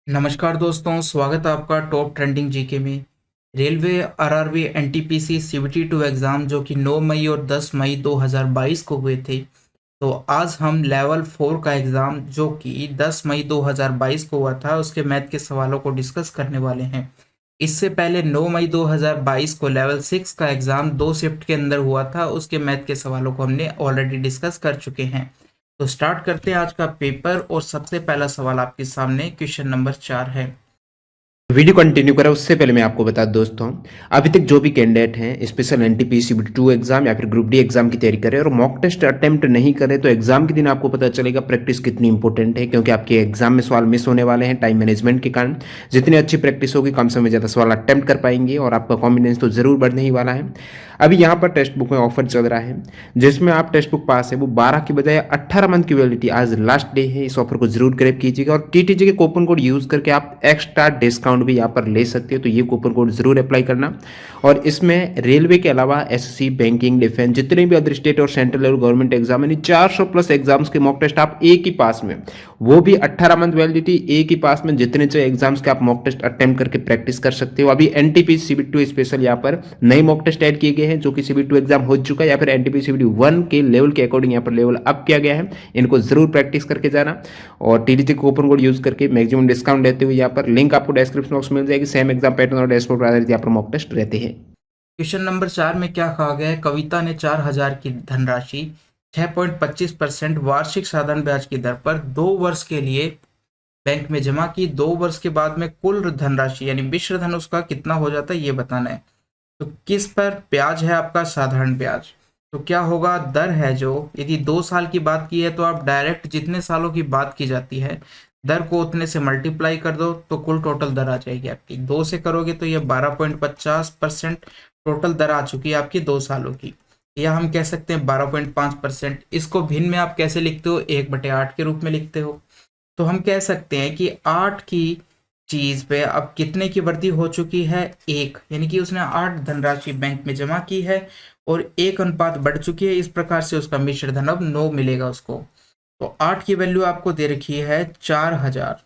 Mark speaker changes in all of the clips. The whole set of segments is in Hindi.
Speaker 1: नमस्कार दोस्तों, स्वागत है आपका टॉप ट्रेंडिंग जीके में। Railway RRB NTPC CBT 2 exam जो कि 9 मई और 10 मई 2022 को हुए थे। तो आज हम लेवल 4 का एग्ज़ाम जो कि 10 मई 2022 को हुआ था उसके मैथ के सवालों को डिस्कस करने वाले हैं। इससे पहले 9 मई 2022 को लेवल 6 का एग्ज़ाम 2 शिफ्ट के अंदर हुआ था, उसके मैथ के सवालों को हमने ऑलरेडी डिस्कस कर चुके हैं। तो स्टार्ट करते हैं आज का पेपर और सबसे पहला सवाल आपके सामने क्वेश्चन नंबर 4 है।
Speaker 2: वीडियो कंटिन्यू करें उससे पहले मैं आपको बता दूं दोस्तों, अभी तक जो भी कैंडिडेट हैं स्पेशल एनटीपीसी 2 एग्जाम या फिर ग्रुप डी एग्जाम की तैयारी करें और मॉक टेस्ट अटेम्प्ट नहीं करें तो एग्जाम के दिन आपको पता चलेगा प्रैक्टिस कितनी इंपॉर्टेंट है, क्योंकि आपके एग्जाम में सवाल मिस होने वाले हैं टाइम मैनेजमेंट के कारण। जितनी अच्छी प्रैक्टिस होगी कम समय में ज़्यादा सवाल अटेम्प्ट कर पाएंगे और आपका कॉन्फिडेंस तो जरूर बढ़ने ही वाला है। अभी यहाँ पर टेक्स्ट बुक में ऑफर चल रहा है जिसमें आप टेक्स्ट बुक पास है वो 12 की बजाय 18 मंथ की वैलिडिटी, आज लास्ट डे है, इस ऑफर को जरूर ग्रैब कीजिएगा और टीटीजी के कूपन कोड यूज करके आप एक्स्ट्रा डिस्काउंट भी यहाँ पर ले सकते हो, तो ये कूपन कोड जरूर अप्लाई करना। और इसमें रेलवे के अलावा एसएससी, बैंकिंग, डिफेंस, जितने भी अदर स्टेट और सेंट्रल लेवल गवर्नमेंट एग्जाम यानी 400 प्लस एग्जाम्स के मॉक टेस्ट आप एक ही पास में, वो भी 18 मंथ वैलिडिटी, एक ही पास में जितने चाहिए एग्जाम्स के आप मॉक टेस्ट अटेम्प्ट करके प्रैक्टिस कर सकते हो। अभी एनटीपी सीबीटी 2 स्पेशल यहाँ पर नए मॉक टेस्ट ऐड किए गए हैं जो कि सीबीटी 2 एग्जाम हो चुका है या फिर एनटीपी सीबीटी 1 के लेवल के अकॉर्डिंग यहाँ पर लेवल अप किया गया है। इनको जरूर प्रैक्टिस करके जाना और टीडीजी कूपन कोड यूज करके मैक्सिमम डिस्काउंट देते हुए यहाँ पर लिंक आपको डिस्क्रिप्शन बॉक्स में मिल जाएगी। सेम एग्जाम पैटर्न और डैशबोर्ड पर आधारित यहाँ पर मॉक टेस्ट रहते हैं।
Speaker 1: क्वेश्चन नंबर 4 में क्या कहा गया है? कविता ने 4,000 की धनराशि 6.25% वार्षिक साधारण ब्याज की दर पर 2 वर्ष के लिए बैंक में जमा की। 2 वर्ष के बाद में कुल धनराशि यानी मिश्र धन उसका कितना हो जाता है ये बताना है। तो किस पर ब्याज है आपका? साधारण ब्याज। तो क्या होगा? दर है जो, यदि 2 साल की बात की है तो आप डायरेक्ट जितने सालों की बात की जाती है दर को उतने से मल्टीप्लाई कर दो तो कुल टोटल दर आ जाएगी आपकी। 2 से करोगे तो ये 12.50% टोटल दर आ चुकी है आपकी 2 सालों की, या हम कह सकते हैं 12.5%। इसको भिन्न में आप कैसे लिखते हो? 1/8 के रूप में लिखते हो। तो हम कह सकते हैं कि 8 की चीज पे अब कितने की वृद्धि हो चुकी है? 1, यानी कि उसने 8 धनराशि बैंक में जमा की है और 1 अनुपात बढ़ चुकी है। इस प्रकार से उसका मिश्र धन अब 9 मिलेगा उसको। तो 8 की वैल्यू आपको दे रखी है 4,000।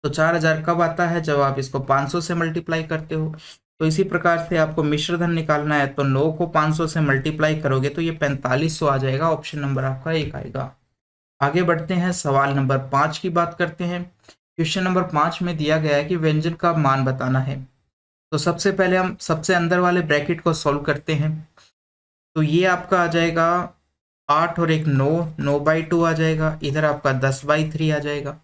Speaker 1: तो 4,000 कब आता है? जब आप इसको 500 से मल्टीप्लाई करते हो। तो इसी प्रकार से आपको मिश्र धन निकालना है तो 9 को 500 से मल्टीप्लाई करोगे तो ये 4500 आ जाएगा। ऑप्शन नंबर आपका 1 आएगा। आगे बढ़ते हैं, सवाल नंबर 5 की बात करते हैं। क्वेश्चन नंबर 5 में दिया गया है कि व्यंजन का मान बताना है। तो सबसे पहले हम सबसे अंदर वाले ब्रैकेट को सॉल्व करते हैं। तो ये आपका आ जाएगा 8 और एक 9, 9/2 आ जाएगा। इधर आपका 10/3 आ जाएगा।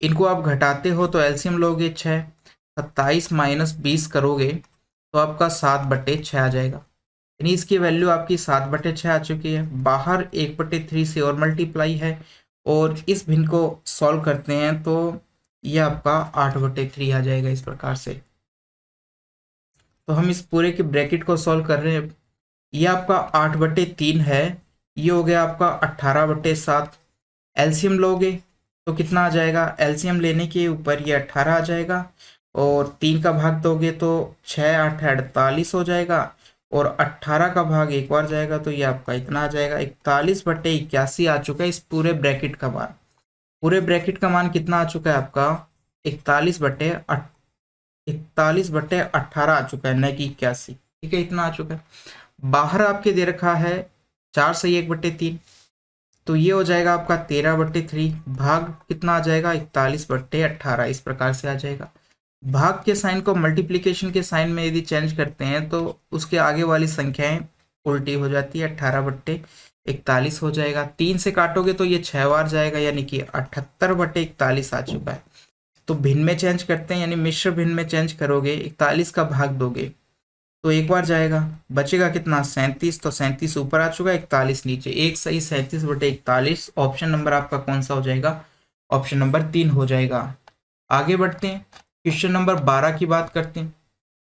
Speaker 1: इनको आप घटाते हो तो एलसीएम लोगे 6, 27 माइनस 20 करोगे तो आपका 7/6 आ जाएगा। यानी इसकी वैल्यू आपकी 7/6 आ चुकी है। बाहर 1/3 से और मल्टीप्लाई है और इस भिन्न को सॉल्व करते हैं तो ये आपका 8/3 आ जाएगा इस प्रकार से। तो हम इस पूरे के ब्रैकेट को सॉल्व कर रहे हैं। ये आपका 8/3 है, ये हो गया आपका 18/7। एलसीएम लोगे तो कितना आ जाएगा? एलसीएम लेने के ऊपर ये 18 आ जाएगा और 3 का भाग दोगे तो 6 8 48 हो जाएगा और 18 का भाग एक बार जाएगा तो ये आपका इतना आ जाएगा। 41/81 आ चुका है इस पूरे ब्रैकेट का मान। पूरे ब्रैकेट का मान कितना आ चुका है आपका? 41/18 आ चुका है, न कि 81। ठीक है, इतना आ चुका है। बाहर आपके दे रखा है 4 सही 1/3, तो ये हो जाएगा आपका 13/3। भाग कितना आ जाएगा? 41/18 इस प्रकार से आ जाएगा। भाग के साइन को मल्टीप्लिकेशन के साइन में यदि चेंज करते हैं तो उसके आगे वाली संख्याएं उल्टी हो जाती है। 18/41 हो जाएगा। 3 से काटोगे तो ये 6 बार जाएगा, यानी कि 78/41 आ चुका है। तो भिन्न में चेंज करते हैं, यानी मिश्र भिन्न में चेंज करोगे, 41 का भाग दोगे तो एक बार जाएगा, बचेगा कितना? 37। तो 37 ऊपर आ चुका है, 41 नीचे। एक सही 37/41। ऑप्शन नंबर आपका कौन सा हो जाएगा? ऑप्शन नंबर 3 हो जाएगा। आगे बढ़ते हैं, क्वेश्चन नंबर 12 की बात करते हैं।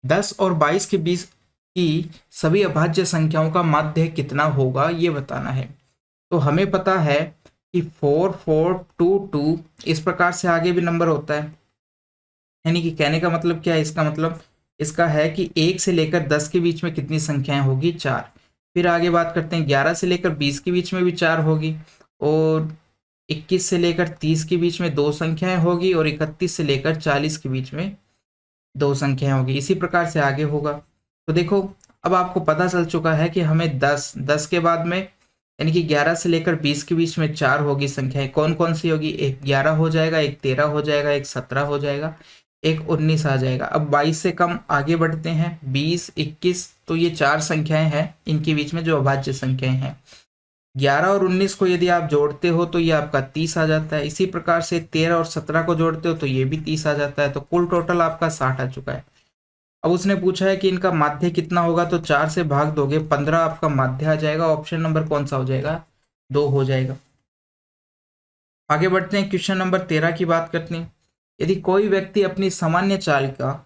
Speaker 1: 10 और 22 के बीच की सभी अभाज्य संख्याओं का माध्य कितना होगा ये बताना है। तो हमें पता है कि 4 4 2 2 इस प्रकार से आगे भी नंबर होता है। यानी कि कहने का मतलब क्या है? इसका मतलब इसका है कि 1 से लेकर 10 के बीच में कितनी संख्याएं होगी? 4। फिर आगे बात करते हैं, 11 से लेकर 20 के बीच में भी 4 होगी और 21 से लेकर 30 के बीच में दो संख्याएं होगी और 31 से लेकर 40 के बीच में दो संख्याएं होगी। इसी प्रकार से आगे होगा। तो देखो अब आपको पता चल चुका है कि हमें 10 के बाद में यानी कि 11 से लेकर 20 के बीच में चार होगी संख्याएं। कौन कौन सी होगी? एक 11 हो जाएगा, एक 13 हो जाएगा, एक 17 हो जाएगा, एक 19 आ जाएगा। अब 22 से कम आगे बढ़ते हैं, 20, 21, तो ये चार संख्याएं हैं इनके बीच में जो अभाज्य संख्याएं हैं। 11 और 19 को यदि आप जोड़ते हो तो ये आपका 30 आ जाता है। इसी प्रकार से 13 और 17 को जोड़ते हो तो ये भी 30 आ जाता है। तो कुल टोटल आपका 60 आ चुका है। अब उसने पूछा है कि इनका माध्य कितना होगा, तो 4 से भाग दोगे 15 आपका माध्य आ जाएगा। ऑप्शन नंबर कौन सा हो जाएगा? 2 हो जाएगा। आगे बढ़ते हैं, क्वेश्चन नंबर 13 की बात करते हैं। यदि कोई व्यक्ति अपनी सामान्य चाल का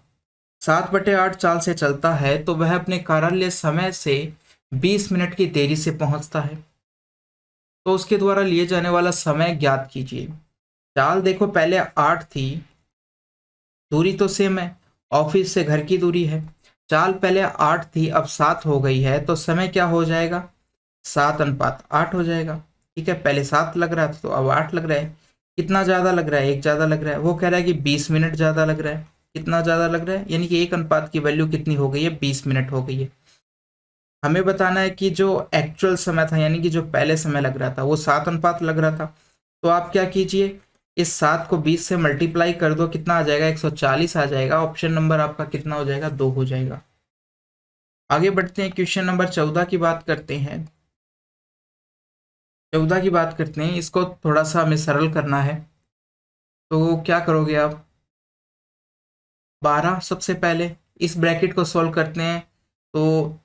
Speaker 1: 7/8 चाल से चलता है तो वह अपने कार्यालय समय से 20 मिनट की देरी से पहुंचता है, तो उसके द्वारा लिए जाने वाला समय ज्ञात कीजिए। चाल देखो पहले 8 थी, दूरी तो सेम है, ऑफिस से घर की दूरी है। चाल पहले 8 थी, अब 7 हो गई है, तो समय क्या हो जाएगा? 7:8 हो जाएगा। ठीक है, पहले 7 लग रहा था तो अब 8 लग रहा है। कितना ज़्यादा लग रहा है? एक ज़्यादा लग रहा है। वो कह रहा है कि 20 मिनट ज़्यादा लग रहा है। कितना ज़्यादा लग रहा है? यानी कि 1 की वैल्यू कितनी हो गई है? 20 मिनट हो गई है। हमें बताना है कि जो एक्चुअल समय था यानी कि जो पहले समय लग रहा था वो 7 लग रहा था। तो आप क्या कीजिए, इस 7 को 20 से मल्टीप्लाई कर दो, कितना आ जाएगा? 140 आ जाएगा। ऑप्शन नंबर आपका कितना हो जाएगा? 2 हो जाएगा। आगे बढ़ते हैं, क्वेश्चन नंबर 14 की बात करते हैं। 14 की बात करते हैं, इसको थोड़ा सा हमें सरल करना है। तो क्या करोगे आप? 12 सबसे पहले इस ब्रैकेट को सॉल्व करते हैं। तो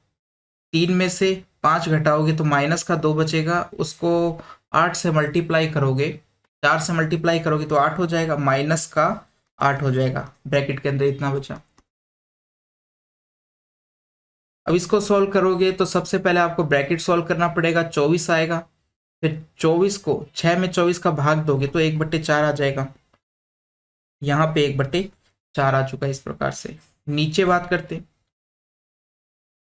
Speaker 1: 3 में से 5 घटाओगे तो माइनस का 2 बचेगा, उसको 8 से मल्टीप्लाई करोगे, 4 से मल्टीप्लाई करोगे तो 8 हो जाएगा, माइनस का 8 हो जाएगा। ब्रैकेट के अंदर इतना बचा। अब इसको सॉल्व करोगे तो सबसे पहले आपको ब्रैकेट सॉल्व करना पड़ेगा। 24 आएगा, फिर 24 को 6 में 24 का भाग दोगे तो 1/4 आ जाएगा। यहाँ पे 1/4 आ चुका है। इस प्रकार से नीचे बात करते,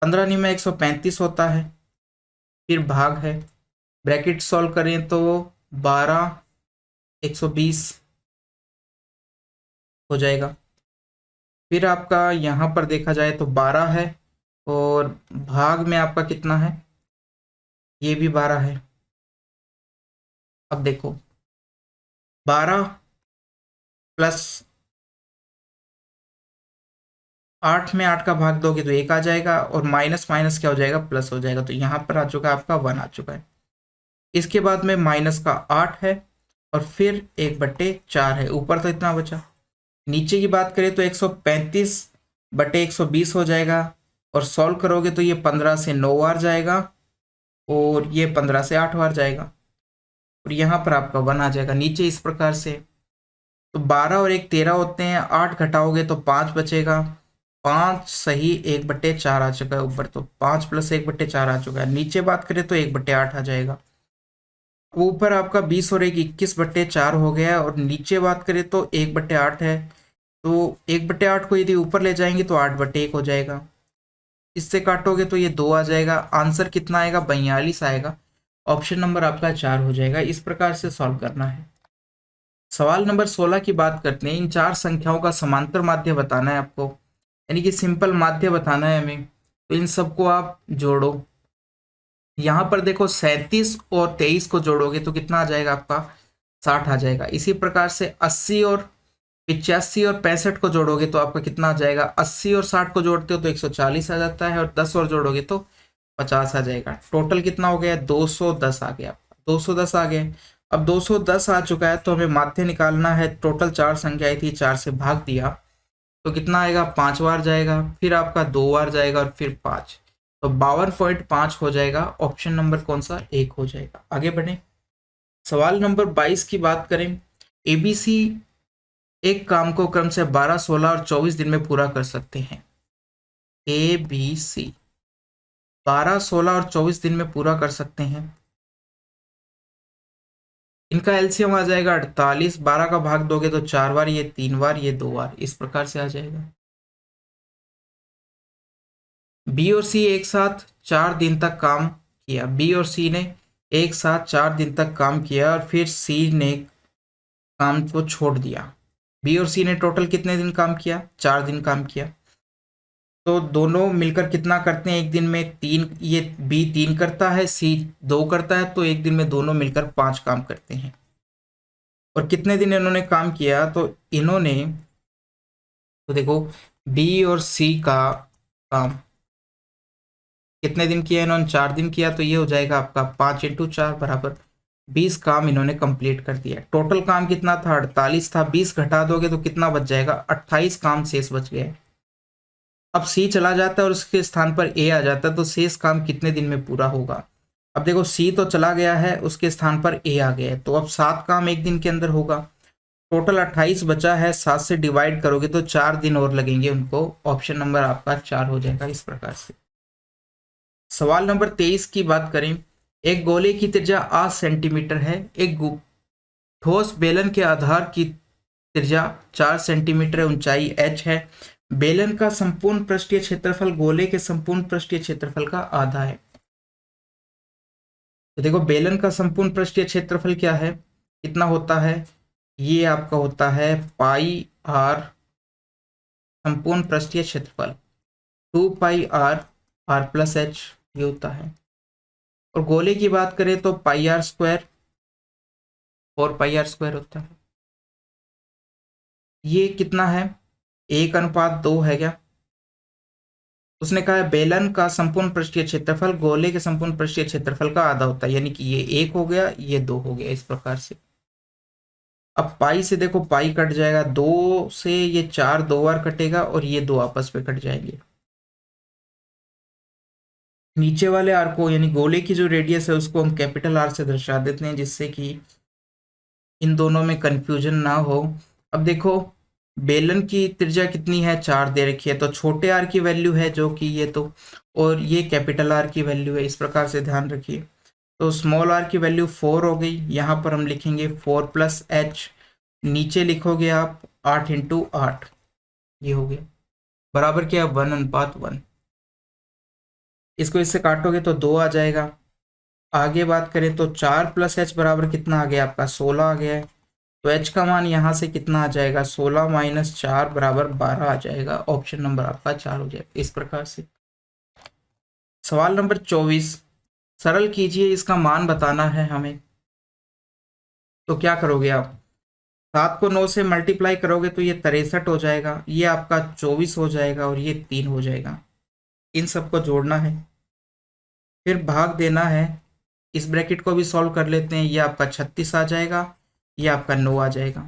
Speaker 1: 15 में 135 होता है, फिर भाग है, ब्रैकेट सॉल्व करें तो 12 120 हो जाएगा। फिर आपका यहाँ पर देखा जाए तो 12 है और भाग में आपका कितना है? ये भी 12 है। अब देखो 12 प्लस 8 में 8 का भाग दोगे तो 1 आ जाएगा और माइनस माइनस क्या हो जाएगा? प्लस हो जाएगा। तो यहाँ पर आ चुका है आपका 1 आ चुका है। इसके बाद में माइनस का 8 है और फिर 1/4 है। ऊपर तो इतना बचा। नीचे की बात करें तो 135/120 हो जाएगा और सॉल्व करोगे तो ये 15 से 9 बार जाएगा और ये 15 से 8 बार जाएगा और यहाँ पर आपका 1 आ जाएगा नीचे। इस प्रकार से तो 12 और 1 13 होते हैं, 8 घटाओगे तो 5 बचेगा, 5 सही 1/4 आ चुका है ऊपर, तो 5 प्लस 1/4 आ चुका है। नीचे बात करें तो 1/8 आ जाएगा। ऊपर आपका 20 और 1 21/4 हो गया और नीचे बात करें तो 1/8 है, तो 1/8 को यदि ऊपर ले जाएंगे तो 8/1 हो जाएगा। इससे काटोगे तो ये 2 आ जाएगा। आंसर कितना आएगा? 42 आएगा। ऑप्शन नंबर आपका 4 हो जाएगा। इस प्रकार से सॉल्व करना है। सवाल नंबर 16 की बात करते हैं। इन चार संख्याओं का समांतर माध्य बताना है आपको, यानी कि सिंपल माध्य बताना है हमें। तो इन सबको आप जोड़ो। यहाँ पर देखो 37 और 23 को जोड़ोगे तो कितना आ जाएगा आपका? 60 आ जाएगा। इसी प्रकार से 80 और 85 और 65 को जोड़ोगे तो आपका कितना आ जाएगा? 80 और 60 को जोड़ते हो तो 140 आ जाता है और 10 और जोड़ोगे तो 50 आ जाएगा। टोटल कितना हो गया? 210 आ गया। 210 आ गए। अब 210 आ चुका है तो हमें माध्य निकालना है। टोटल चार संख्याएं थी, 4 से भाग दिया तो कितना आएगा? 5 बार जाएगा, फिर आपका 2 बार जाएगा और फिर 5, तो 52.5 हो जाएगा। ऑप्शन नंबर कौन सा? 1 हो जाएगा। आगे बढ़े, सवाल नंबर 22 की बात करें। एबीसी एक काम को क्रम से 12, 16 और 24 दिन में पूरा कर सकते हैं। ए बी सी 12, 16 और 24 दिन में पूरा कर सकते हैं। इनका एलसीएम आ जाएगा 48। 12 का भाग दोगे तो 4 बार, ये 3 बार, ये 2 बार, इस प्रकार से आ जाएगा। बी और सी एक साथ 4 दिन तक काम किया। बी और सी ने एक साथ 4 दिन तक काम किया और फिर सी ने काम को छोड़ दिया। बी और सी ने टोटल कितने दिन काम किया? 4 दिन काम किया। तो दोनों मिलकर कितना करते हैं एक दिन में? 3। ये बी 3 करता है, सी 2 करता है, तो एक दिन में दोनों मिलकर 5 काम करते हैं। और कितने दिन इन्होंने काम किया? तो इन्होंने, तो देखो बी और सी का काम कितने दिन किया इन्होंने? 4 दिन किया, तो ये हो जाएगा आपका 5 × 4 बराबर 20 काम इन्होंने कंप्लीट कर दिया। टोटल काम कितना था? 48 था। 20 घटा दोगे तो कितना बच जाएगा? 28 काम शेष बच गए। अब सी चला जाता है और उसके स्थान पर ए आ जाता है, तो शेष काम कितने दिन में पूरा होगा? अब देखो सी तो चला गया है, उसके स्थान पर ए आ गया है, तो अब 7 काम एक दिन के अंदर होगा। टोटल 28 बचा है, 7 से डिवाइड करोगे तो 4 दिन और लगेंगे उनको। ऑप्शन नंबर आपका 4 हो जाएगा इस प्रकार से। सवाल नंबर 23 की बात करें, एक गोले की त्रिज्या 8 सेंटीमीटर है। एक ठोस बेलन के आधार की त्रिज्या 4 सेंटीमीटर है, ऊंचाई h है। बेलन का संपूर्ण पृष्ठीय क्षेत्रफल गोले के संपूर्ण पृष्ठीय क्षेत्रफल का आधा है। तो देखो बेलन का संपूर्ण पृष्ठीय क्षेत्रफल क्या है, कितना होता है? ये आपका होता है पाई आर संपूर्ण पृष्ठीय क्षेत्रफल, 2 pi R R plus H, ये होता है। और गोले की बात करें तो pi R square, 4 pi R square होता है। ये कितना है? 1:2 है क्या? उसने कहा है बेलन का संपूर्ण पृष्ठीय क्षेत्रफल गोले के संपूर्ण पृष्ठीय क्षेत्रफल का आधा होता है, यानी कि ये 1 हो गया, ये 2 हो गया, इस प्रकार से। अब पाई से देखो पाई कट जाएगा, 2 से ये 4 2 बार कटेगा और ये 2 आपस में कट जाएंगे। नीचे वाले आर को, यानी गोले की जो रेडियस है उसको हम कैपिटल आर से दर्शा देते हैं, जिससे कि इन दोनों में कंफ्यूजन ना हो। अब देखो बेलन की त्रिज्या कितनी है? 4 दे रखी है, तो छोटे आर की वैल्यू है जो कि ये, तो और ये कैपिटल आर की वैल्यू है, इस प्रकार से ध्यान रखिए। तो स्मॉल आर की वैल्यू 4 हो गई, यहाँ पर हम लिखेंगे 4 + h, नीचे लिखोगे आप 8 × 8, ये हो गया बराबर क्या? 1:1। इसको इससे काटोगे तो 2 आ जाएगा। आगे बात करें तो 4 + h बराबर कितना आ गया आपका? 16 आ गया है। तो h का मान यहाँ से कितना आ जाएगा? 16 - 4 बराबर 12 आ जाएगा। ऑप्शन नंबर आपका 4 हो जाएगा इस प्रकार से। सवाल नंबर 24, सरल कीजिए, इसका मान बताना है हमें। तो क्या करोगे आप? 7 को 9 से मल्टीप्लाई करोगे तो ये 63 हो जाएगा, ये आपका 24 हो जाएगा और ये 3 हो जाएगा। इन सबको जोड़ना है, फिर भाग देना है। इस ब्रैकेट को भी सॉल्व कर लेते हैं, ये आपका 36 आ जाएगा, ये आपका 9 आ जाएगा।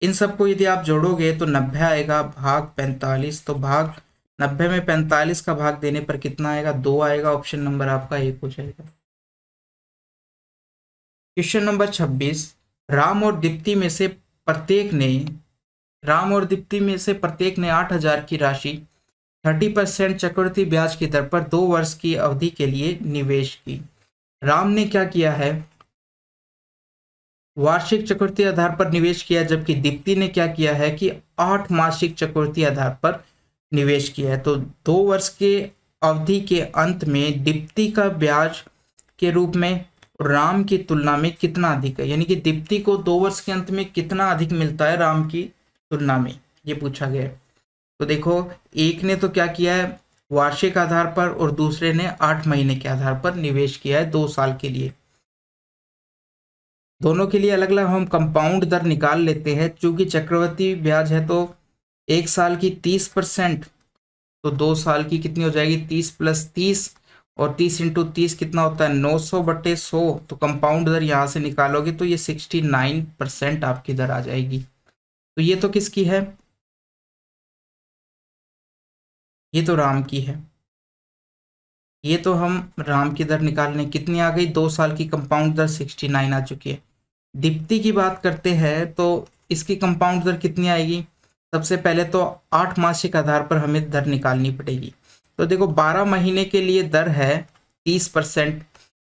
Speaker 1: इन सबको यदि आप जोड़ोगे तो 90 आएगा, भाग 45, तो भाग 90 में 45 का भाग देने पर कितना आएगा? 2 आएगा। ऑप्शन नंबर आपका 1 हो जाएगा। क्वेश्चन नंबर 26, राम और दीप्ति में से प्रत्येक ने 8,000 की राशि 30% चक्रवृद्धि ब्याज की दर पर 2 वर्ष की अवधि के लिए निवेश की। राम ने क्या किया है? वार्षिक चक्रवृद्धि आधार पर निवेश किया, जबकि दीप्ति ने क्या किया है कि 8 मासिक चक्रवृद्धि आधार पर निवेश किया है। तो 2 वर्ष के अवधि के अंत में दीप्ति का ब्याज के रूप में राम की तुलना में कितना अधिक है, यानी कि दीप्ति को 2 वर्ष के अंत में कितना अधिक मिलता है राम की तुलना में, ये पूछा गया है। तो देखो एक ने तो क्या किया है वार्षिक आधार पर, और दूसरे ने 8 महीने के आधार पर निवेश किया है 2 साल के लिए। दोनों के लिए अलग अलग हम कंपाउंड दर निकाल लेते हैं। चूंकि चक्रवृद्धि ब्याज है तो 1 साल की 30%, तो 2 साल की कितनी हो जाएगी? 30 + 30, और 30 × 30 कितना होता है? 900/100। तो कंपाउंड दर यहाँ से निकालोगे तो ये 69% आपकी दर आ जाएगी। तो ये तो किसकी है? ये तो राम की है। ये तो हम राम की दर निकालने कितनी आ गई? 2 साल की कंपाउंड दर 69 आ चुकी है। दीप्ति की बात करते हैं तो इसकी कंपाउंड दर कितनी आएगी? सबसे पहले तो 8 मासिक आधार पर हमें दर निकालनी पड़ेगी। तो देखो 12 महीने के लिए दर है 30%,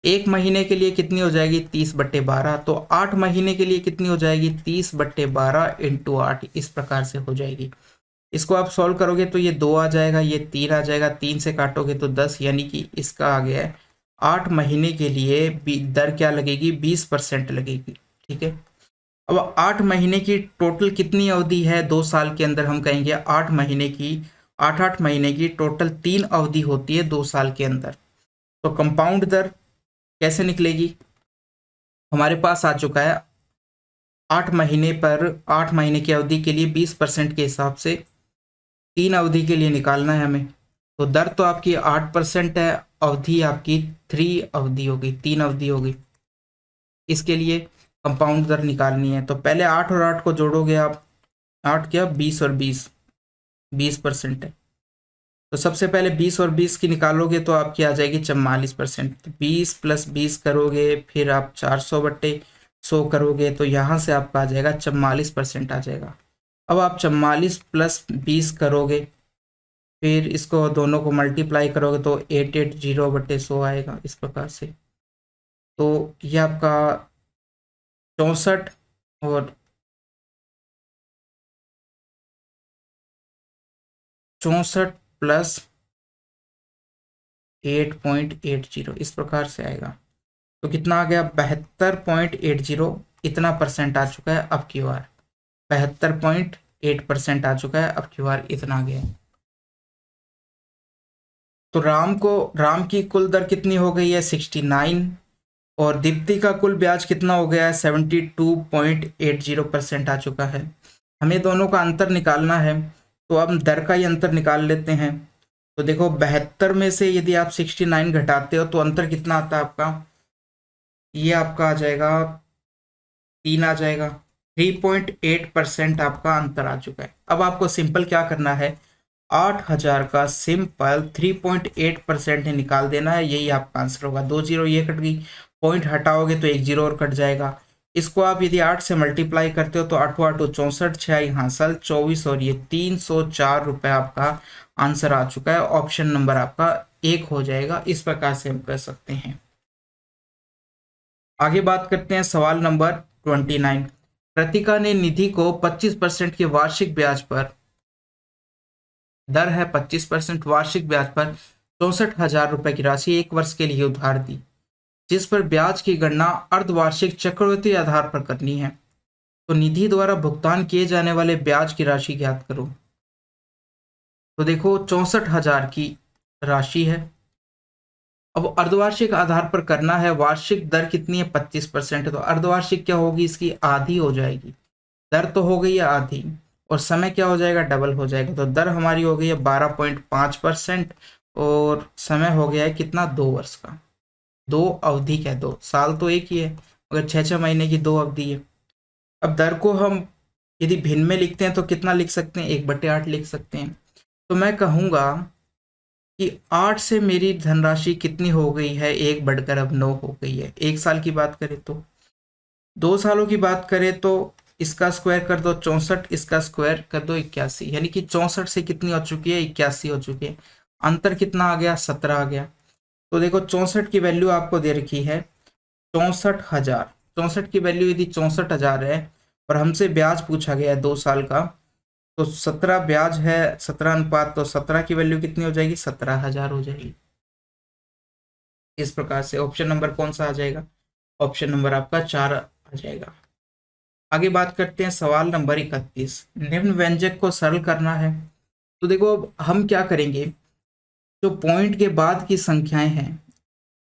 Speaker 1: 1 महीने के लिए कितनी हो जाएगी? 30/12। तो 8 महीने के लिए कितनी हो जाएगी? 30/12 × 8, इस प्रकार से हो जाएगी। इसको आप सॉल्व करोगे तो ये 2 आ जाएगा, ये 3 आ जाएगा, 3 से काटोगे तो 10, यानी कि इसका आ गया है 8 महीने के लिए दर क्या लगेगी, 20% लगेगी। ठीक है, अब 8 महीने की टोटल कितनी अवधि है 2 साल के अंदर, हम कहेंगे 8 महीने की, 8 महीने की टोटल 3 अवधि होती है 2 साल के अंदर। तो कंपाउंड दर कैसे निकलेगी, हमारे पास आ चुका है 8 महीने पर, 8 महीने की अवधि के लिए 20% के हिसाब से 3 अवधि के लिए निकालना है हमें। तो दर तो आपकी 8% है, अवधि आपकी 3 अवधि होगी, 3 अवधि होगी। इसके लिए कंपाउंड दर निकालनी है, तो पहले 8 और 8 को जोड़ोगे आप, 8 क्या 20 और 20, 20% है। तो सबसे पहले 20 और 20 की निकालोगे तो आपकी आ जाएगी 44%। तो 20 + 20 करोगे, फिर आप 400/100 करोगे, तो यहाँ से आपका आ जाएगा 44% आ जाएगा। अब आप 44 + 20 करोगे, फिर इसको दोनों को मल्टीप्लाई करोगे तो 880/100 आएगा, इस प्रकार से। तो ये आपका 64 और 64 + 8.80 इस प्रकार से आएगा। तो कितना आ गया, 72.80, इतना परसेंट आ चुका है अब की बार, 72.8% आ चुका है अब की बार, इतना आ गया। तो राम की कुल दर कितनी हो गई है 69, और दीप्ति का कुल ब्याज कितना हो गया है 72.80% आ चुका है। हमें दोनों का अंतर निकालना है, तो अब दर का ही अंतर निकाल लेते हैं। तो देखो 72 में से यदि आप 69 घटाते हो तो अंतर कितना आता है आपका, ये आपका आ जाएगा 3 आ जाएगा, 3.8% आपका अंतर आ चुका है। अब आपको सिंपल क्या करना है, 8000 का सिंपल 3.8% ही निकाल देना है, यही आपका आंसर होगा। 2 जीरो ये कट गई, पॉइंट हटाओगे तो 1 जीरो और कट जाएगा। इसको आप यदि 8 से मल्टीप्लाई करते हो तो 8 8 64, 6 हासिल 24, और ये 304 रुपये आपका आंसर आ चुका है। ऑप्शन नंबर आपका 1 हो जाएगा। इस प्रकार से हम कर सकते हैं। आगे बात करते हैं सवाल नंबर 29। कृतिका ने निधि को 25% के वार्षिक ब्याज पर, दर है 25% वार्षिक ब्याज पर 64,000 रुपए की राशि 1 वर्ष के लिए उधार दी, जिस पर ब्याज की गणना अर्धवार्षिक चक्रवृद्धि आधार पर करनी है। तो निधि द्वारा भुगतान किए जाने वाले ब्याज की राशि ज्ञात करो। तो देखो 64,000 की राशि है, अब अर्धवार्षिक आधार पर करना है, वार्षिक दर कितनी है 25% है, तो अर्धवार्षिक क्या होगी, इसकी आधी हो जाएगी। दर तो हो गई है आधी, और समय क्या हो जाएगा, डबल हो जाएगा। तो दर हमारी हो गई है 12.5%, और समय हो गया है कितना, 2 वर्ष का। 2 अवधि क्या, 2 साल तो एक ही है, मगर 6 महीने की 2 अवधि है। अब दर को हम यदि भिन्न में लिखते हैं तो कितना लिख सकते हैं, 1/8 लिख सकते हैं। तो मैं कहूँगा कि 8 से मेरी धनराशि कितनी हो गई है, 1 बढ़कर अब 9 हो गई है। 1 साल की बात करें तो, 2 सालों की बात करें तो इसका स्क्वायर कर दो 64, इसका स्क्वायर कर दो 81, यानी कि 64 से कितनी हो चुकी है, 81 हो चुकी है। अंतर कितना आ गया, 17 आ गया। तो देखो 64 की वैल्यू आपको दे रखी है 64,000, 64 की वैल्यू यदि 64,000 है, और हमसे ब्याज पूछा गया है 2 साल का, तो 17 ब्याज है, 17 अनुपात, तो 17 की वैल्यू कितनी हो जाएगी, 17,000 हो जाएगी। इस प्रकार से ऑप्शन नंबर कौन सा आ जाएगा, ऑप्शन नंबर आपका 4 आ जाएगा। आगे बात करते हैं सवाल नंबर 31। निम्न व्यंजक को सरल करना है। तो देखो अब हम क्या करेंगे, जो पॉइंट के बाद की संख्याएं हैं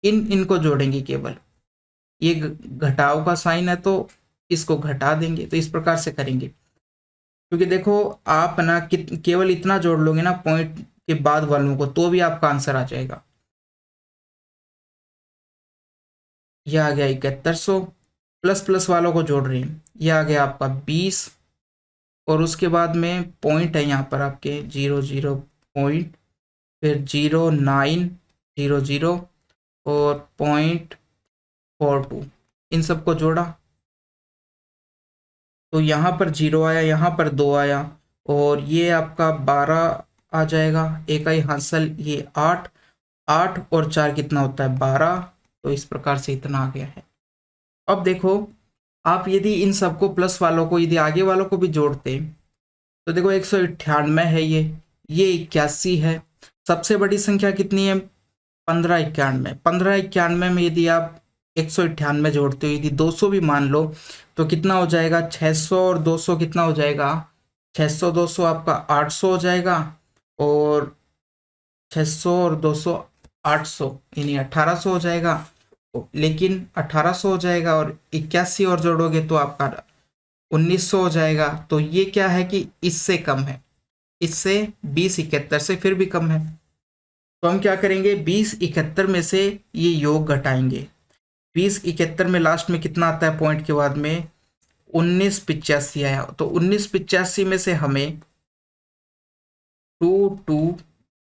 Speaker 1: इनको जोड़ेंगे केवल। ये घटाव का साइन है तो इसको घटा देंगे, तो इस प्रकार से करेंगे। क्योंकि देखो आप ना केवल इतना जोड़ लोगे ना पॉइंट के बाद वालों को, तो भी आपका आंसर आ जाएगा। यह आ गया 7100, प्लस प्लस वालों को जोड़ रहे हैं, यह आ गया आपका 20, और उसके बाद में पॉइंट है यहाँ पर आपके 00 पॉइंट, फिर 0900 और 0.42, इन सबको जोड़ा तो यहाँ पर 0 आया, यहाँ पर 2 आया, और ये आपका 12 आ जाएगा। इकाई हासिल ये 8, 8 और 4 कितना होता है 12, तो इस प्रकार से इतना आ गया है। अब देखो आप यदि इन सबको प्लस वालों को यदि आगे वालों को भी जोड़ते तो देखो 198 है, ये 81 है। सबसे बड़ी संख्या कितनी है, 1591 में यदि आप 198 जोड़ते हो, यदि 200 भी मान लो तो कितना हो जाएगा, 600 और 200 कितना हो जाएगा, 600 200 आपका 800 हो जाएगा, और 600 और 200 800 यानी 1800 हो जाएगा। लेकिन 1800 हो जाएगा और 81 और जोड़ोगे तो आपका 1900 हो जाएगा। तो ये क्या है कि इससे कम है, इससे 2071 से फिर भी कम है। तो हम क्या करेंगे, 2071 में से ये योग घटाएंगे। 2071 में लास्ट में कितना आता है पॉइंट के बाद में, 1985 आया। तो 1985 में से हमें 2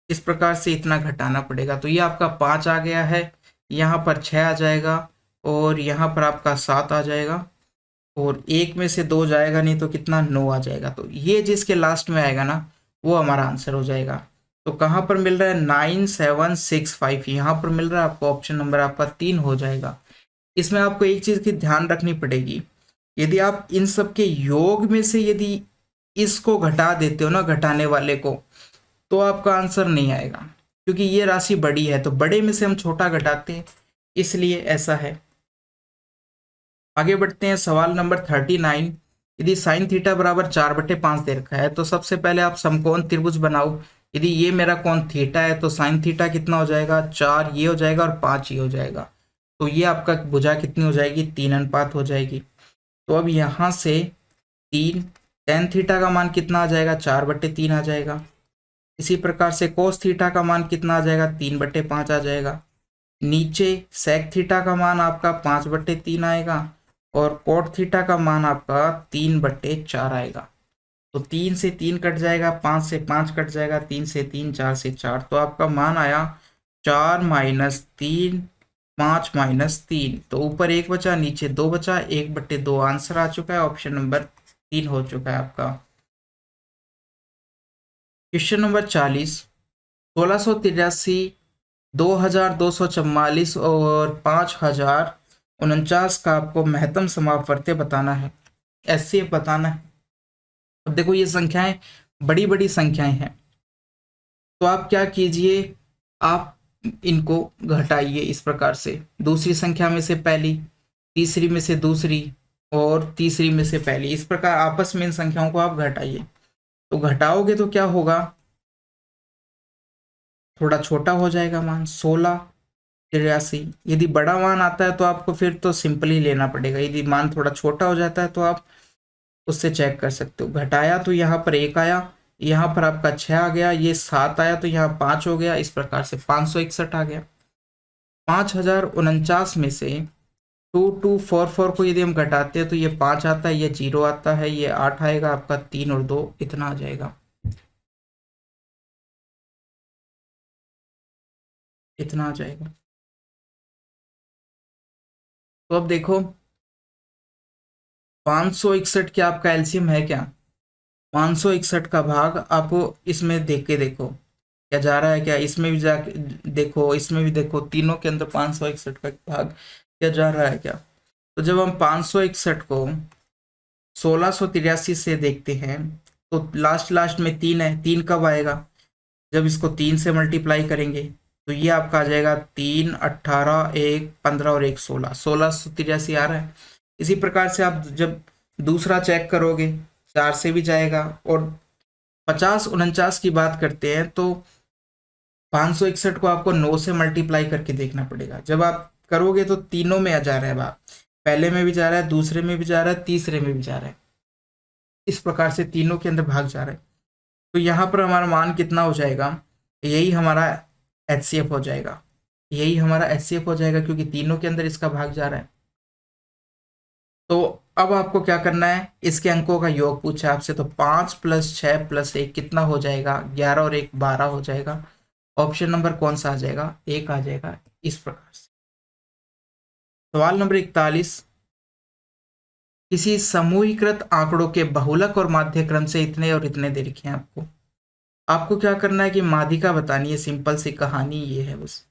Speaker 1: इस प्रकार से इतना घटाना पड़ेगा। तो ये आपका 5 आ गया है, यहाँ पर 6 आ जाएगा, और यहाँ पर आपका 7 आ जाएगा, और एक में से 2 जाएगा नहीं तो कितना, 9 आ जाएगा। तो ये जिसके लास्ट में आएगा ना वो हमारा आंसर हो जाएगा। तो कहाँ पर मिल रहा है, 9765 यहाँ पर मिल रहा है आपको। ऑप्शन नंबर आपका 3 हो जाएगा। इसमें आपको एक चीज़ की ध्यान रखनी पड़ेगी, यदि आप इन सब के योग में से यदि इसको घटा देते हो ना, घटाने वाले को, तो आपका आंसर नहीं आएगा, क्योंकि ये राशि बड़ी है तो बड़े में से हम छोटा घटाते हैं, इसलिए ऐसा है। आगे बढ़ते हैं, सवाल नंबर 39। यदि साइन थीटा बराबर 4/5 दे रखा है तो सबसे पहले आप समकोण त्रिभुज बनाओ। यदि ये मेरा कोण थीटा है तो साइन थीटा कितना हो जाएगा, 4 ये हो जाएगा और 5 ये हो जाएगा। तो ये आपका भुजा कितनी हो जाएगी, 3 अनुपात हो जाएगी। तो अब यहाँ से 3 टेन थीटा का मान कितना आ जाएगा, 4/3 आ जाएगा। इसी प्रकार से कोस थीटा का मान कितना आ जाएगा, 3/5 आ जाएगा। नीचे सेक थीटा का मान आपका 5/3 आएगा, और कोट थीटा का मान आपका 3/4 आएगा। तो 3 से 3 कट जाएगा, 5 से 5 कट जाएगा, 3 से 3, 4 से 4। तो आपका मान आया 4 - 3, 5 - 3। तो ऊपर 1 बचा, नीचे 2 बचा, 1/2 आंसर आ चुका है। ऑप्शन नंबर 3 हो चुका है आपका। Question number 40। 1683, 2244 और 5049 का आपको महत्तम समापवर्त्य बताना है, एचसीएफ बताना है। अब देखो ये संख्याएं बड़ी बड़ी संख्याएं हैं, तो आप क्या कीजिए, आप इनको घटाइए इस प्रकार से। दूसरी संख्या में से पहली, तीसरी में से दूसरी, और तीसरी में से पहली, इस प्रकार आपस में इन संख्याओं को आप घटाइए। तो घटाओगे तो क्या होगा, थोड़ा छोटा हो जाएगा मान, 1683। यदि बड़ा मान आता है तो आपको फिर तो सिंपली लेना पड़ेगा, यदि मान थोड़ा छोटा हो जाता है तो आप उससे चेक कर सकते हो। घटाया तो यहाँ पर 1 आया, यहाँ पर आपका 6 आ गया, ये 7 आया तो यहाँ 5 हो गया, इस प्रकार से 561 आ गया। 5049 में से 2244 को यदि हम घटाते हैं तो ये 5 आता है, ये 0 आता है, ये 8 आएगा, आपका 3 और 2 इतना आ जाएगा, इतना आ जाएगा। तो अब देखो 561 क्या आपका एलसीएम है क्या, 561 का भाग आपको इसमें देख के देखो क्या जा रहा है क्या, इसमें भी जा देखो, इसमें भी देखो, तीनों के अंदर 561 का भाग क्या जा रहा है क्या। तो जब हम 561 को 1683 से देखते हैं तो लास्ट में 3 है, 3 कब आएगा, जब इसको 3 से मल्टीप्लाई करेंगे तो ये आपका आ जाएगा 3, 18, 1, 15 और 1, 16, 1683 आ रहा है। इसी प्रकार से आप जब दूसरा चेक करोगे 4 से भी जाएगा। और 5049 की बात करते हैं तो 561 को आपको 9 से मल्टीप्लाई करके देखना पड़ेगा। जब आप करोगे तो तीनों में आ जा रहा है भाग, पहले में भी जा रहा है, दूसरे में भी जा रहा है, तीसरे में भी जा रहा है, इस प्रकार से तीनों के अंदर भाग जा रहा है। तो यहाँ पर हमारा मान कितना हो जाएगा, यही हमारा एचसीएफ हो जाएगा, यही हमारा एचसीएफ हो जाएगा, क्योंकि तीनों के अंदर इसका भाग जा रहा है। तो अब आपको क्या करना है, इसके अंकों का योग पूछा आपसे, तो 5 + 6 + 1 कितना हो जाएगा, 11 और 1 12 हो जाएगा। ऑप्शन नंबर कौन सा आ जाएगा, 1 आ जाएगा, इस प्रकार से। सवाल नंबर 41। किसी समूहीकृत आंकड़ों के बहुलक और माध्य क्रम से इतने और इतने दे रखे हैं आपको। आपको क्या करना है कि माध्यिका बतानी है, सिंपल सी कहानी ये है बस।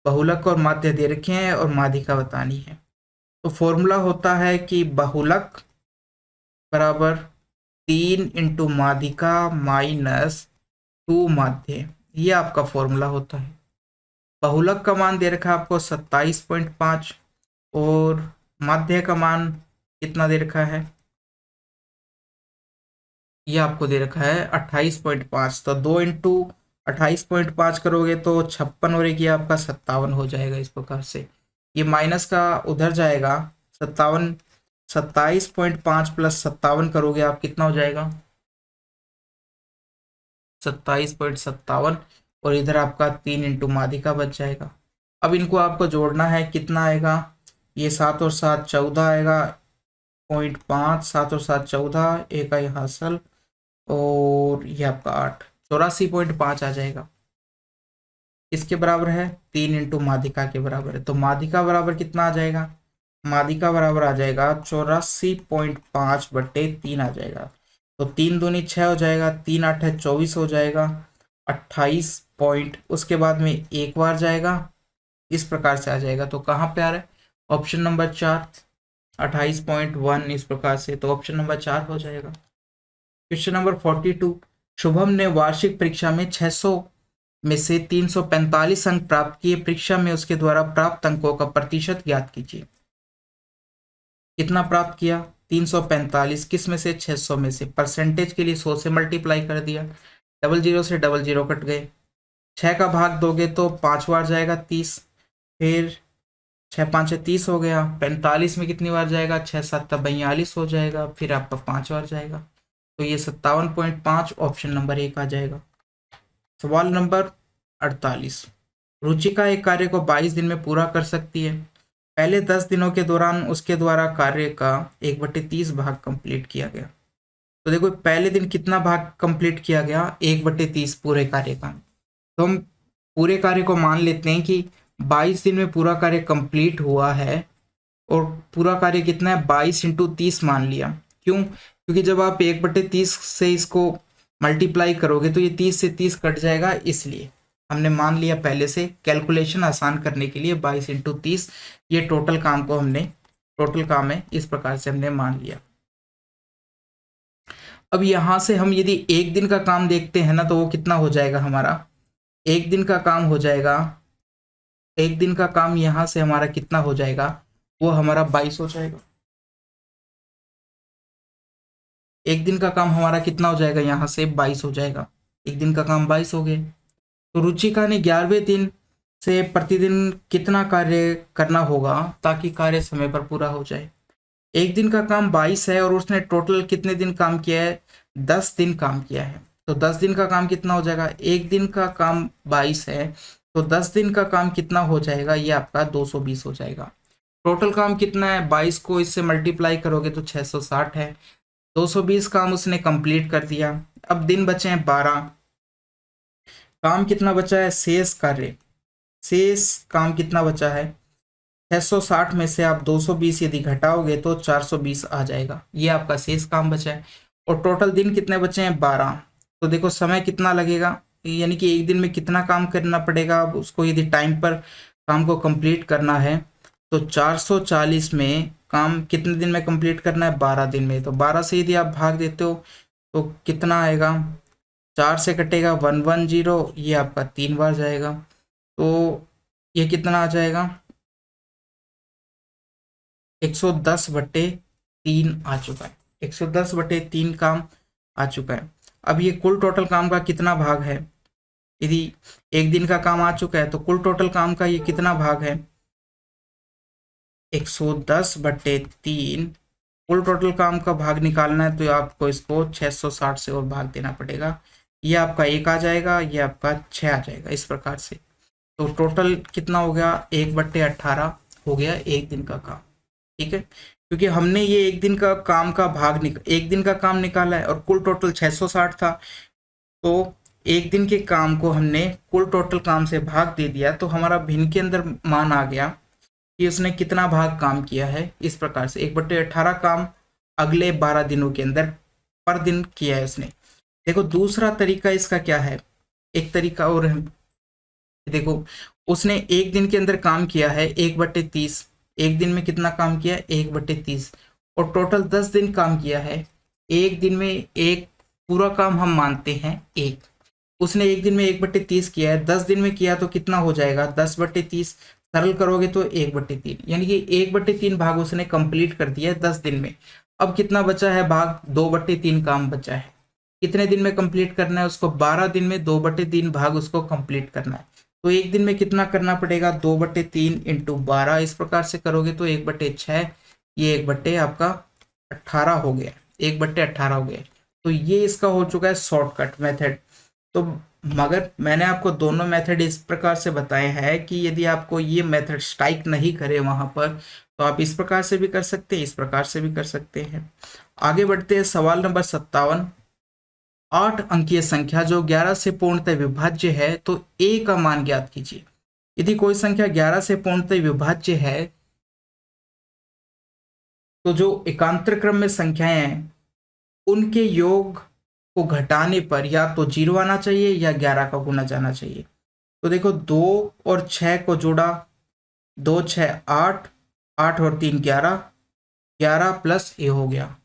Speaker 1: बहुलक और माध्य दे रखे हैं और माध्यिका बतानी है। तो फॉर्मूला होता है कि बहुलक बराबर 3 × माध्यिका - 2 माध्य, ये आपका फॉर्मूला होता है। बहुलक का मान दे रखा है आपको 27.5 और माध्य का मान कितना दे रखा है, ये आपको दे रखा है 28.5। तो 2 × 28.5 करोगे तो 56 और एक ये आपका 57 हो जाएगा। इस प्रकार से ये माइनस का उधर जाएगा 57, 27.5 प्लस 57 करोगे आप कितना हो जाएगा 27.57 और इधर आपका 3 × माध्यिका बच जाएगा। अब इनको आपको जोड़ना है, कितना आएगा, ये 7 और 7 14 आएगा, 0.5, 7 और 7 14, एक आई हासिल और ये आपका 8, 84.5 आ जाएगा। इसके बराबर है 3 × माध्यिका के बराबर है। तो माध्यिका बराबर कितना आ जाएगा, माध्यिका बराबर आ जाएगा 84.5/3 आ जाएगा। तो 3 दूनी 6 हो जाएगा, 3 8 है 24 हो जाएगा, 28 पॉइंट उसके बाद में एक बार जाएगा, इस प्रकार से आ जाएगा। तो कहाँ पे आ रहा है, ऑप्शन नंबर 4, 28.1 इस प्रकार से। तो ऑप्शन नंबर 4 हो जाएगा। क्वेश्चन नंबर 42, शुभम ने वार्षिक परीक्षा में 600 में से 345 अंक प्राप्त किए। परीक्षा में उसके द्वारा प्राप्त अंकों का प्रतिशत ज्ञात कीजिए। कितना प्राप्त किया, 345, किस में से, 600 में से। परसेंटेज के लिए 100 से मल्टीप्लाई कर दिया, 00 से 00 कट गए, 6 का भाग दोगे तो 5 बार जाएगा 30, फिर 6 5 30 हो गया, 45 में कितनी बार जाएगा, 6 7 42 हो जाएगा, फिर आपका 5 बार जाएगा। तो ये 57.5 ऑप्शन नंबर 1 आ जाएगा। सवाल नंबर 48, रुचिका एक कार्य को 22 दिन में पूरा कर सकती है। पहले 10 दिनों के दौरान उसके द्वारा कार्य का 1/30 भाग कंप्लीट किया गया। तो देखो पहले दिन कितना भाग कंप्लीट किया गया, 1/30 पूरे कार्य का। तो हम पूरे कार्य को मान लेते हैं कि 22 दिन में पूरा कार्य कंप्लीट हुआ है और पूरा कार्य कितना है, 22 × 30 मान लिया। क्यों, क्योंकि जब आप 1/30 से इसको मल्टीप्लाई करोगे तो ये 30 से 30 कट जाएगा, इसलिए हमने मान लिया पहले से कैलकुलेशन आसान करने के लिए 22 × 30 ये टोटल काम को हमने, टोटल काम है, इस प्रकार से हमने मान लिया। अब यहाँ से हम यदि एक दिन का काम देखते हैं ना तो वो कितना हो जाएगा हमारा, एक दिन का काम हो जाएगा, एक दिन का काम यहाँ से हमारा कितना हो जाएगा, वो हमारा 22 हो जाएगा। एक दिन का काम हमारा कितना हो जाएगा, यहाँ से 22 हो जाएगा, एक दिन का काम 22 हो गए। तो रुचिका ने 11वें दिन से प्रतिदिन कितना कार्य करना होगा ताकि कार्य समय पर पूरा हो जाए। एक दिन का काम 22 है और उसने टोटल कितने दिन काम किया है, 10 दिन काम किया है। तो 10 दिन का काम कितना हो जाएगा, एक दिन का काम 22 है तो 10 दिन का काम कितना हो जाएगा, ये आपका 220 हो जाएगा। टोटल काम कितना है, 22 को इससे मल्टीप्लाई करोगे तो 660 है। 220 काम उसने कंप्लीट कर दिया। अब दिन बचे हैं 12, काम कितना बचा है, शेष कार्य, शेष काम कितना बचा है, 660 में से आप 220 यदि घटाओगे तो 420 आ जाएगा, ये आपका शेष काम बचा है। और टोटल दिन कितने बचे हैं, 12। तो देखो समय कितना लगेगा, यानी कि एक दिन में कितना काम करना पड़ेगा। अब उसको यदि टाइम पर काम को कंप्लीट करना है तो 440 में काम कितने दिन में कंप्लीट करना है, 12 दिन में। तो 12 से यदि आप भाग देते हो तो कितना आएगा, 4 से कटेगा 110, ये आपका 3 बार जाएगा। तो ये कितना आ जाएगा, 110/3 आ चुका है, 110/3 काम आ चुका है। अब ये कुल टोटल काम का कितना भाग है, यदि एक दिन का काम आ चुका है तो कुल टोटल काम का ये कितना भाग है, 110/3। कुल टोटल काम का भाग निकालना है तो आपको इसको 660 से और भाग देना पड़ेगा, ये आपका 1 आ जाएगा, ये आपका 6 आ जाएगा, इस प्रकार से। तो टोटल कितना हो गया, 1/18 हो गया एक दिन का काम। ठीक है, क्योंकि हमने ये एक दिन का काम का भाग एक दिन का काम निकाला है और कुल टोटल 660 था, तो एक दिन के काम को हमने कुल टोटल काम से भाग दे दिया तो हमारा भिन्न के अंदर मान आ गया कि उसने कितना भाग काम किया है। इस प्रकार से 1/18 काम अगले 12 दिनों के अंदर पर दिन किया है उसने। देखो दूसरा तरीका इसका क्या है, एक तरीका और है, देखो उसने एक दिन के अंदर काम किया है 1/30, एक दिन में कितना काम किया है, 1/30, और टोटल 10 दिन काम किया है। एक दिन में एक पूरा काम हम मानते हैं एक, उसने एक दिन में 1/30 किया है, 10 दिन में किया तो कितना हो जाएगा, 10/30 सरल करोगे तो 1/3, यानी कि 1/3 भाग उसने कंप्लीट कर दिया है 10 दिन में। अब कितना बचा है भाग, 2/3 काम बचा है। कितने दिन में कंप्लीट करना है उसको, 12 दिन में 2/3 भाग उसको कंप्लीट करना है। तो एक दिन में कितना करना पड़ेगा, 2/3 इंटू 12, इस प्रकार से करोगे तो 1/6, ये 1/18 हो गया, 1/18 हो गया। तो ये इसका हो चुका है शॉर्टकट मेथड। तो मगर मैंने आपको दोनों मेथड इस प्रकार से बताए हैं कि यदि आपको ये मेथड स्ट्राइक नहीं करे वहां पर, तो आप इस प्रकार से भी कर सकते हैं, इस प्रकार से भी कर सकते हैं। आगे बढ़ते हैं, सवाल नंबर 57। 8 अंकीय संख्या जो 11 से पूर्णतः विभाज्य है तो a का मान ज्ञात कीजिए। यदि कोई संख्या 11 से पूर्णतः विभाज्य है तो जो एकांतर क्रम में संख्याएं हैं उनके योग को घटाने पर या तो 0 आना चाहिए या 11 का गुना जाना चाहिए। तो देखो 2 और 6 को जोड़ा, 2 6 8, 8 और 3 11, 11 प्लस ए हो गया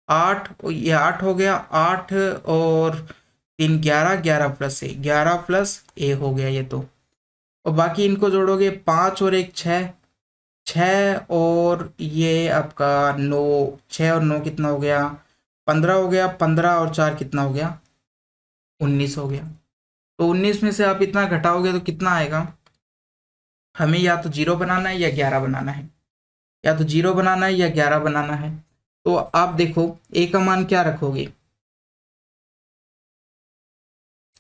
Speaker 1: 8, ये 8 हो गया, 8 और 3 11, 11 प्लस ए, 11 प्लस ए हो गया ये तो। और बाकी इनको जोड़ोगे, 5 और 1 6, 6 और ये आपका 9, 6 और 9 कितना हो गया, 15 हो गया, 15 और 4 कितना हो गया, 19 हो गया। तो 19 में से आप इतना घटाओगे तो कितना आएगा, हमें या तो 0 बनाना है या 11 बनाना है, या तो 0 बनाना है या 11 बनाना है। तो आप देखो ए का मान क्या रखोगे,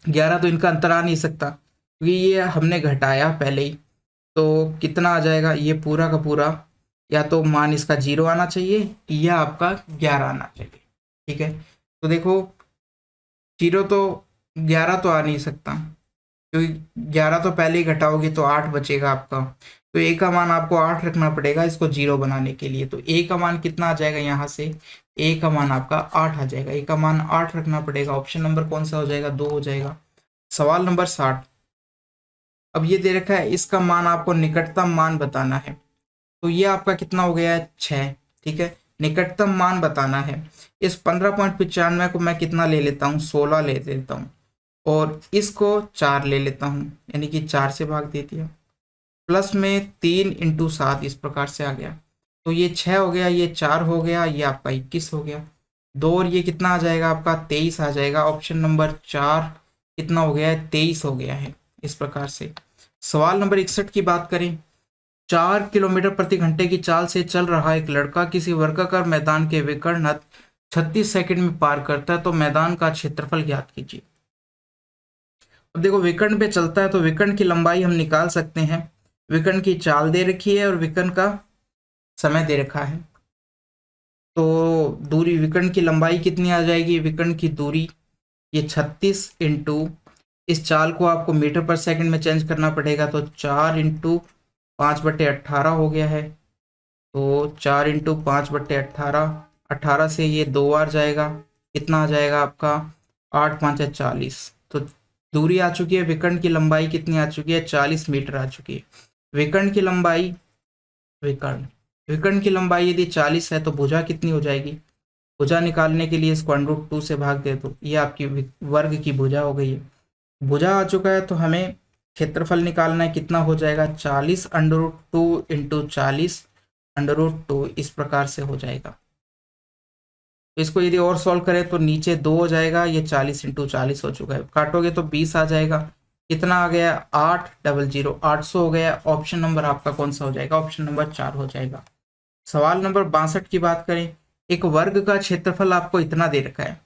Speaker 1: 11 तो इनका अंतर आ नहीं सकता क्योंकि ये हमने घटाया पहले ही। तो कितना आ जाएगा, ये पूरा का पूरा, या तो मान इसका 0 आना चाहिए या आपका 11 आना चाहिए। ठीक है, तो देखो 0 तो 11 तो आ नहीं सकता क्योंकि 11 तो पहले ही घटाओगे तो 8 बचेगा आपका। तो ए का मान आपको 8 रखना पड़ेगा इसको 0 बनाने के लिए। तो ए का मान कितना आ जाएगा, यहाँ से ए का मान आपका 8 आ जाएगा, ए का मान 8 रखना पड़ेगा। ऑप्शन नंबर कौन सा हो जाएगा, 2 हो जाएगा। सवाल नंबर 60। अब ये दे रखा है इसका मान आपको निकटतम मान बताना है। तो ये आपका कितना हो गया है, 6। ठीक है, निकटतम मान बताना है। इस 15.95 को मैं कितना ले लेता हूँ, 16 ले लेता हूँ, और इसको 4 ले लेता हूँ, यानी कि 4 से भाग दे दिया, प्लस में 3 इंटू 7, इस प्रकार से आ गया। तो ये 6 हो गया, ये 4 हो गया, ये आपका 21 हो गया। 2 और ये कितना आ जाएगा आपका, 23 आ जाएगा। ऑप्शन नंबर 4 कितना हो गया है, 23 हो गया है, इस प्रकार से। सवाल नंबर 61 की बात करें, 4 किलोमीटर प्रति घंटे की चाल से चल रहा एक लड़का किसी वर्गाकार मैदान के विकर्ण 36 सेकंड में पार करता है तो मैदान का क्षेत्रफल ज्ञात कीजिए। अब देखो विकर्ण पे चलता है तो विकर्ण की लंबाई हम निकाल सकते हैं। विकर्ण की चाल दे रखी है और विकर्ण का समय दे रखा है। तो दूरी, विकर्ण की लंबाई कितनी आ जाएगी, विकर्ण की दूरी ये 36 इंटू, इस चाल को आपको मीटर पर सेकंड में चेंज करना पड़ेगा, तो 4 इंटू 5/18 हो गया है। तो 4 इंटू 5/18, 18 से ये 2 बार जाएगा, कितना आ जाएगा आपका, 8 5 40। तो दूरी आ चुकी है, विकर्ण की लंबाई कितनी आ चुकी है, 40 मीटर आ चुकी है। विकर्ण की लंबाई, विकर्ण की लंबाई यदि 40 है तो भुजा कितनी हो जाएगी, भुजा निकालने के लिए √2 से भाग दे दो, ये आपकी वर्ग की भुजा हो गई है। भुजा आ चुका है तो हमें क्षेत्रफल निकालना है, कितना हो जाएगा, 40 √2 इंटू 40 √2, इस प्रकार से हो जाएगा। तो इसको यदि और सॉल्व करें तो नीचे 2 हो जाएगा, ये 40 इंटू 40 हो चुका है, काटोगे तो 20 आ जाएगा। कितना आ गया, 800, 800 हो गया। ऑप्शन नंबर आपका कौन सा हो जाएगा, ऑप्शन नंबर 4 हो जाएगा। सवाल नंबर 62 की बात करें, एक वर्ग का क्षेत्रफल आपको इतना दे रखा है।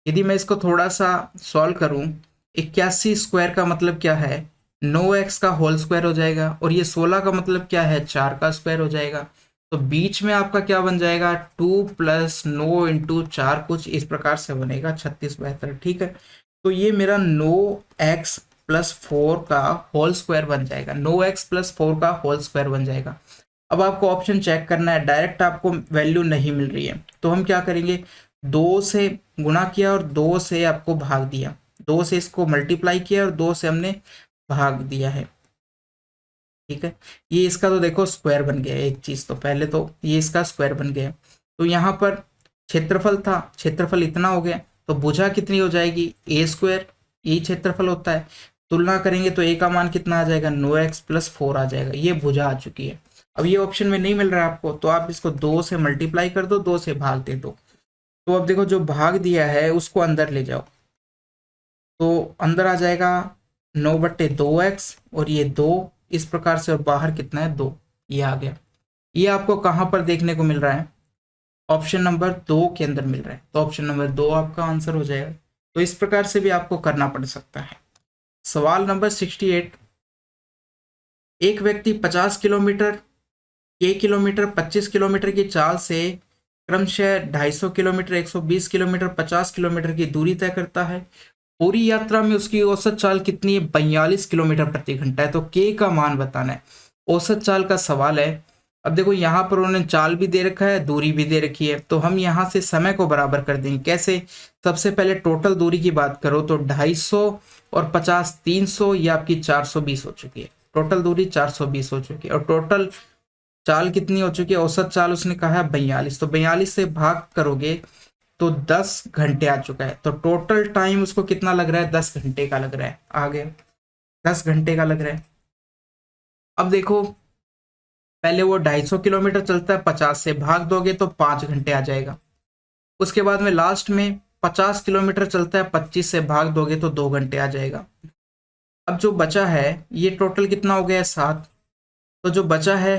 Speaker 1: यदि मैं इसको थोड़ा सा सॉल्व करूं, 81 स्क्वायर का मतलब क्या है, 9x का होल स्क्वायर हो जाएगा, और ये 16 का मतलब क्या है, 4 का स्क्वायर हो जाएगा। तो बीच में आपका क्या बन जाएगा, 2 + 9 इंटू 4, कुछ इस प्रकार से बनेगा 36 72। ठीक है, तो ये मेरा 9x + 4 का होल स्क्वायर बन जाएगा, 9x + 4 का होल स्क्वायर बन जाएगा। अब आपको ऑप्शन चेक करना है, डायरेक्ट आपको वैल्यू नहीं मिल रही है, तो हम क्या करेंगे, 2 से गुणा किया और 2 से आपको भाग दिया, 2 से इसको मल्टीप्लाई किया और 2 से हमने भाग दिया है। ठीक है, ये इसका तो देखो स्क्वायर बन गया एक चीज, तो पहले तो ये इसका स्क्वायर बन गया। तो यहाँ पर क्षेत्रफल था, क्षेत्रफल इतना हो गया, तो भुजा कितनी हो जाएगी, a² यही क्षेत्रफल होता है। तुलना करेंगे तो a का मान कितना आ जाएगा, 9x प्लस 4 आ जाएगा। ये भुजा आ चुकी है। अब ये ऑप्शन में नहीं मिल रहा है आपको, तो आप इसको 2 से मल्टीप्लाई कर दो, 2 से भाग दे दो। तो अब देखो जो भाग दिया है उसको अंदर ले जाओ, तो अंदर आ जाएगा 9/2x और ये 2 इस प्रकार से, और बाहर कितना है 2, ये आ गया। ये आपको कहाँ पर देखने को मिल रहा है, ऑप्शन नंबर 2 के अंदर मिल रहा है। तो ऑप्शन नंबर 2 आपका आंसर हो जाएगा। तो इस प्रकार से भी आपको करना पड़ सकता है। सवाल नंबर 68, एक व्यक्ति 50 किलोमीटर, k किलोमीटर, 25 किलोमीटर की चाल से क्रमशः 250 किलोमीटर, 120 किलोमीटर, 50 किलोमीटर की दूरी तय करता है। पूरी यात्रा में उसकी औसत चाल कितनी है, 42 किलोमीटर प्रति घंटा है। तो k का मान बताना है, औसत चाल का सवाल है। अब देखो यहाँ पर उन्होंने चाल भी दे रखा है, दूरी भी दे रखी है, तो हम यहाँ से समय को बराबर कर देंगे। कैसे, सबसे पहले टोटल दूरी की बात करो तो 250 और 50 300, ये आपकी 420 हो चुकी है। टोटल दूरी 420 हो चुकी है, और टोटल चाल कितनी हो चुकी है, औसत चाल उसने कहा है 42। तो 42 से भाग करोगे तो 10 घंटे आ चुका है। तो टोटल टाइम उसको कितना लग रहा है, 10 घंटे का लग रहा है। आ गया, 10 घंटे का लग रहा है। अब देखो पहले वो 250 किलोमीटर चलता है, 50 से भाग दोगे तो 5 घंटे आ जाएगा। उसके बाद में लास्ट में 50 किलोमीटर चलता है, 25 से भाग दोगे तो 2 घंटे आ जाएगा। अब जो बचा है ये टोटल कितना हो गया है, 7। तो जो बचा है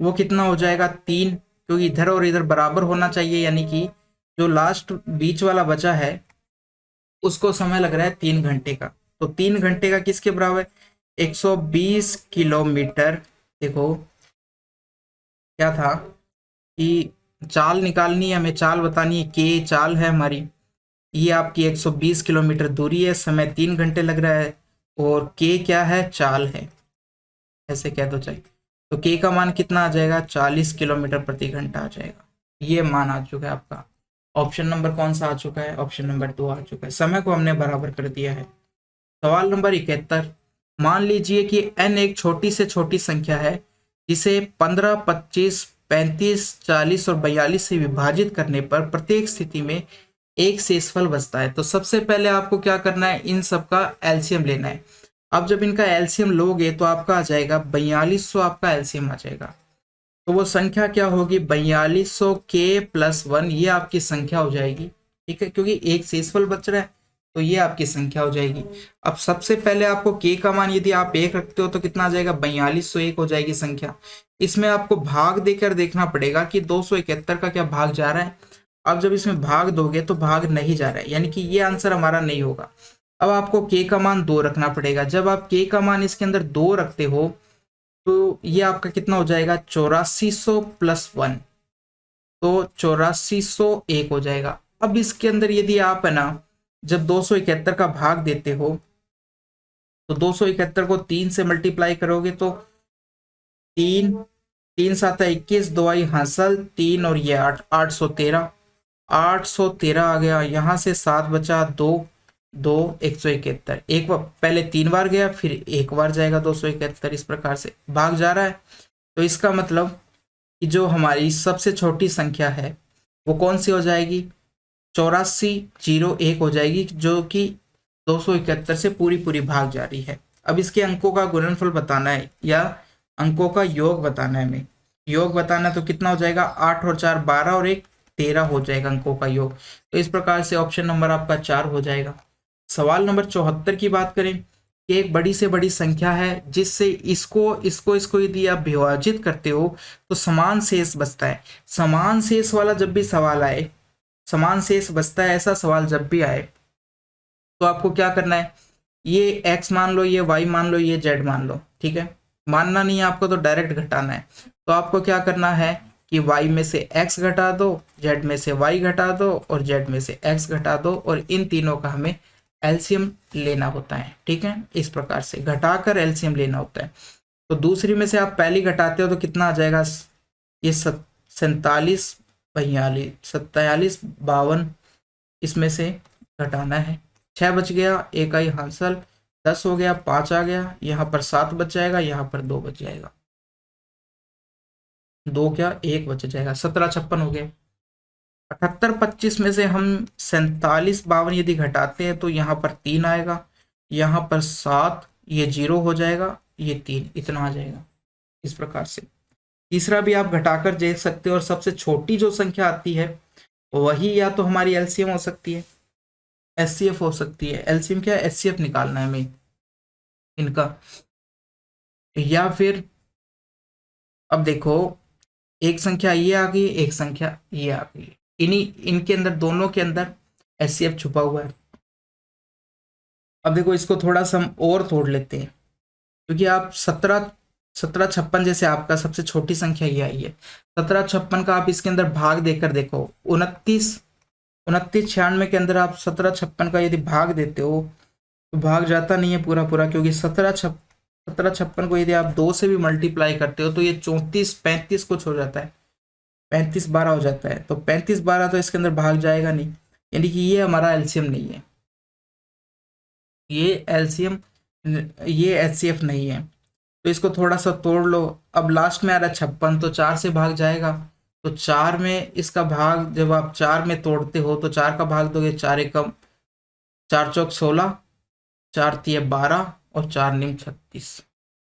Speaker 1: वो कितना हो जाएगा, 3, क्योंकि इधर और इधर बराबर होना चाहिए, यानी कि जो लास्ट बीच वाला बचा है उसको समय लग रहा है 3 घंटे का। तो 3 घंटे का किसके बराबर, 120 किलोमीटर। देखो क्या था कि चाल निकालनी है हमें, चाल बतानी है, के चाल है हमारी, ये आपकी 120 किलोमीटर दूरी है, समय 3 घंटे लग रहा है, और के क्या है, चाल है, ऐसे कह दो चाहिए। तो के का मान कितना आ जाएगा, 40 किलोमीटर प्रति घंटा आ जाएगा। ये मान आ चुका है आपका। ऑप्शन नंबर कौन सा आ चुका है, ऑप्शन नंबर 2 आ चुका है। समय को हमने बराबर कर दिया है। सवाल नंबर 71, मान लीजिए कि n एक छोटी से छोटी संख्या है जिसे 15, 25, 35, 40 और 42 से विभाजित करने पर प्रत्येक स्थिति में एक शेषफल बचता है। तो सबसे पहले आपको क्या करना है, इन सब का एलसीएम लेना है। अब जब इनका एलसीएम लोगे तो आपका आ जाएगा 4200, आपका एलसीएम आ जाएगा। तो वो संख्या क्या होगी, 4200 k प्लस 1, ये आपकी संख्या हो जाएगी। ठीक है, क्योंकि एक शेषफल बच रहा है तो ये आपकी संख्या हो जाएगी। अब सबसे पहले आपको k का मान यदि आप 1 रखते हो तो कितना आ जाएगा, 4201 हो जाएगी संख्या। इसमें आपको भाग देकर देखना पड़ेगा कि 271 का क्या भाग जा रहा है। अब जब इसमें भाग दोगे तो भाग नहीं जा रहा है, यानी कि ये आंसर हमारा नहीं होगा। अब आपको k का मान 2 रखना पड़ेगा। जब आप k का मान इसके अंदर 2 रखते हो तो ये आपका कितना हो जाएगा, 8400 प्लस 1, तो 8401 हो जाएगा। अब इसके अंदर यदि आप है ना जब 271 का भाग देते हो तो 271 को 3 से मल्टीप्लाई करोगे तो 3, 3 7 21, 2 आई हासिल 3 और ये 8, 813, 813 आ गया। यहाँ से 7 बचा, 2, 2, 171, एक बार पहले 3 बार गया फिर एक बार जाएगा 271, इस प्रकार से भाग जा रहा है। तो इसका मतलब कि जो हमारी सबसे छोटी संख्या है वो कौन सी हो जाएगी, 8401 हो जाएगी, जो कि 271 से पूरी पूरी भाग जा रही है। अब इसके अंकों का गुणनफल बताना है या अंकों का योग बताना है हमें। योग बताना तो कितना हो जाएगा, 8 और 4 12 और 1 13 हो जाएगा अंकों का योग। तो इस प्रकार से ऑप्शन नंबर आपका 4 हो जाएगा। सवाल नंबर 74 की बात करें कि एक बड़ी से बड़ी संख्या है जिससे इसको यदि आप विभाजित करते हो तो समान शेष बचता है। समान शेष वाला जब भी सवाल आए, समान शेष बचता है ऐसा सवाल जब भी आए तो आपको क्या करना है, ये x मान लो, ये y मान लो, ये z मान लो। ठीक है, मानना नहीं है आपको तो डायरेक्ट घटाना है। तो आपको क्या करना है कि y में से x घटा दो, z में से y घटा दो और z में से x घटा दो, और इन तीनों का हमें एलसीएम लेना होता है। ठीक है, इस प्रकार से घटाकर एलसीएम लेना होता है। तो दूसरी में से आप पहली घटाते हो तो कितना आ जाएगा, ये 47 42 47 52, इसमें से घटाना है। 6 बच गया, 1 आई हासिल, 10 हो गया, 5 आ गया, यहाँ पर 7 बच जाएगा, यहाँ पर 2 बच जाएगा, 2 क्या 1 बच जाएगा, 17 56 हो गया। 78 25 में से हम 47 52 यदि घटाते हैं तो यहाँ पर 3 आएगा, यहाँ पर 7, ये 0 हो जाएगा, ये 3, इतना आ जाएगा इस प्रकार से। तीसरा भी आप घटाकर देख सकते हो, और सबसे छोटी जो संख्या आती है वही या तो हमारी एलसीएम हो सकती है, एचसीएफ हो सकती है। एलसीएम क्या है, एचसीएफ निकालना है हमें इनका, या फिर अब देखो एक संख्या ये आ गई, एक संख्या ये आ गई, इन्हीं इनके अंदर दोनों के अंदर एचसीएफ छुपा हुआ है। अब देखो इसको थोड़ा सा हम और तोड़ लेते हैं, क्योंकि आप 1756 जैसे आपका सबसे छोटी संख्या ये आई है, 1756 का आप इसके अंदर भाग देकर देखो, 29 के अंदर आप 1756 का यदि भाग देते हो तो भाग जाता नहीं है पूरा पूरा, क्योंकि 1756 को यदि आप 2 से भी मल्टीप्लाई करते हो तो ये 34 35 कुछ हो जाता है, 35 12 हो जाता है, तो 35 12 तो इसके अंदर भाग जाएगा नहीं, यानी कि ये हमारा एलसीएम नहीं है, ये एलसीएम, ये एचसीएफ नहीं है। तो इसको थोड़ा सा तोड़ लो। अब लास्ट में आ रहा है 56, तो 4 से भाग जाएगा, तो 4 में इसका भाग जब आप 4 में तोड़ते हो तो 4 का भाग दोगे, 4 एकम 4 चौक 16, 4 तिये 12 और 4 निम 36,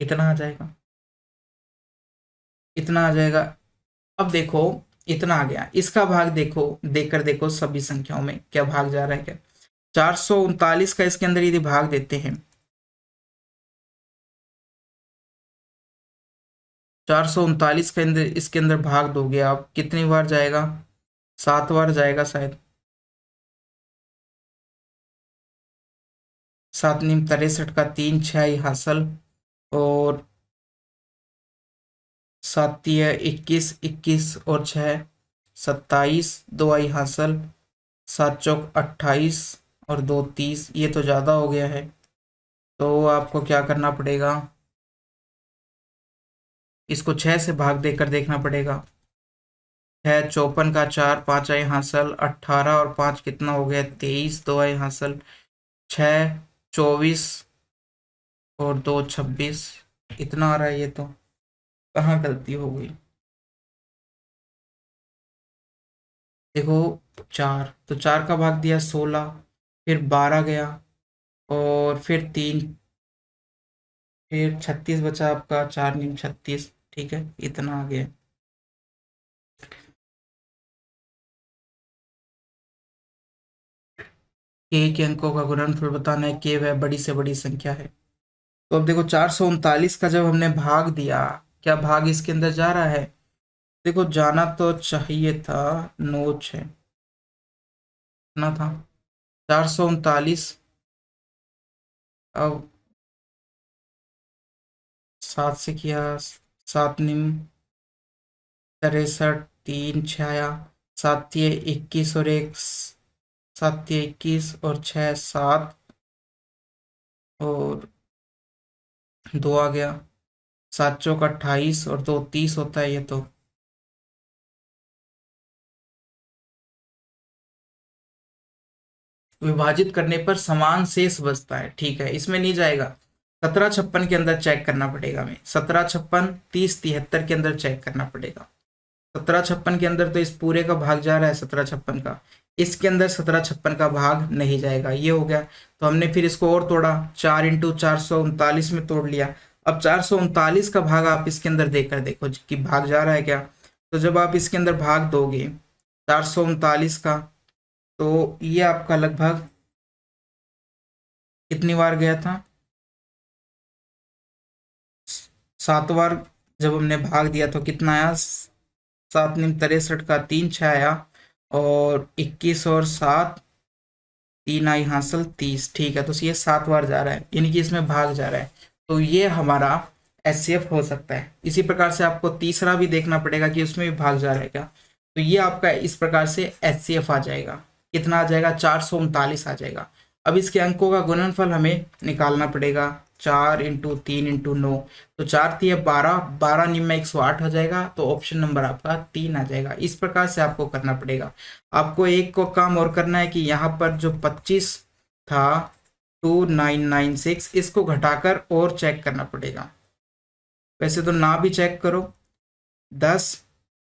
Speaker 1: इतना आ जाएगा, इतना आ जाएगा। अब देखो इतना आ गया, इसका भाग देखो, देखकर देखो सभी संख्याओं में क्या भाग जा रहा है क्या। 439 का इसके अंदर यदि भाग देते हैं, 439 के अंदर इसके अंदर भाग दोगे आप, कितनी बार जाएगा, 7 बार जाएगा शायद, 7 निम 63 का 3 6 हासिल, और 7 तिया 21, 21 और 6 27, 2 आई हासिल, 7 चौक 28 और 2 30, ये तो ज़्यादा हो गया है, तो आपको क्या करना पड़ेगा, इसको 6 से भाग देकर देखना पड़ेगा। 6 54 का 4 5 आई हासिल, 18 और 5 कितना हो गया, 23, 2 आई हासिल, 6 24 और 2 26, इतना आ रहा है। ये तो कहाँ गलती हो गई, देखो 4, तो 4 का भाग दिया 16, फिर 12 गया, और फिर 3, फिर 36 बचा आपका, 4 निम 36, ठीक है, इतना आ गया। के अंकों का गुणनफल बताना है, के वह बड़ी से बड़ी संख्या है। तो अब देखो 439 का जब हमने भाग दिया, क्या भाग इसके अंदर जा रहा है, देखो जाना तो चाहिए था, नोच है ना था, 439, अब 7 से किया, 7 निम 63, 3 छाया, 7 तिये 21 और 1, 7 तिये 21 और 6 7 और 2 आ गया, 7 चौक 28 और 2 30 होता है, ये तो विभाजित करने पर समान शेष बचता है, ठीक है, इसमें नहीं जाएगा। 1756 के अंदर चेक करना पड़ेगा हमें, 1756 30 73 के अंदर चेक करना पड़ेगा। 1756 के अंदर तो इस पूरे का भाग जा रहा है 1756 का, इसके अंदर 1756 का भाग नहीं जाएगा, ये हो गया। तो हमने फिर इसको और तोड़ा, 4 इंटू 439 में तोड़ लिया। अब 439 का भाग आप इसके अंदर देकर देखो कि भाग जा रहा है क्या। तो जब आप इसके अंदर भाग दोगे 439 का, तो ये आपका लगभग कितनी बार गया था, 7 बार। जब हमने भाग दिया तो कितना आया, 7 निम 63 का 3 6 आया, और 21 और 7 3 आई हासिल 30, ठीक है, तो ये 7 बार जा रहा है, यानी कि इसमें भाग जा रहा है, तो ये हमारा एचसीएफ हो सकता है। इसी प्रकार से आपको तीसरा भी देखना पड़ेगा कि उसमें भी भाग जा रहा है क्या, तो ये आपका इस प्रकार से एचसीएफ आ जाएगा, कितना आ जाएगा, 439 आ जाएगा। अब इसके अंकों का गुणनफल हमें निकालना पड़ेगा, 4 इंटू 3 इंटू 9, तो 4 तिये 12, 12 निम में 108 हो जाएगा, तो ऑप्शन नंबर आपका 3 आ जाएगा। इस प्रकार से आपको करना पड़ेगा। आपको एक को काम और करना है कि यहाँ पर जो 25 था 2996, इसको घटाकर और चेक करना पड़ेगा। वैसे तो ना भी चेक करो, 10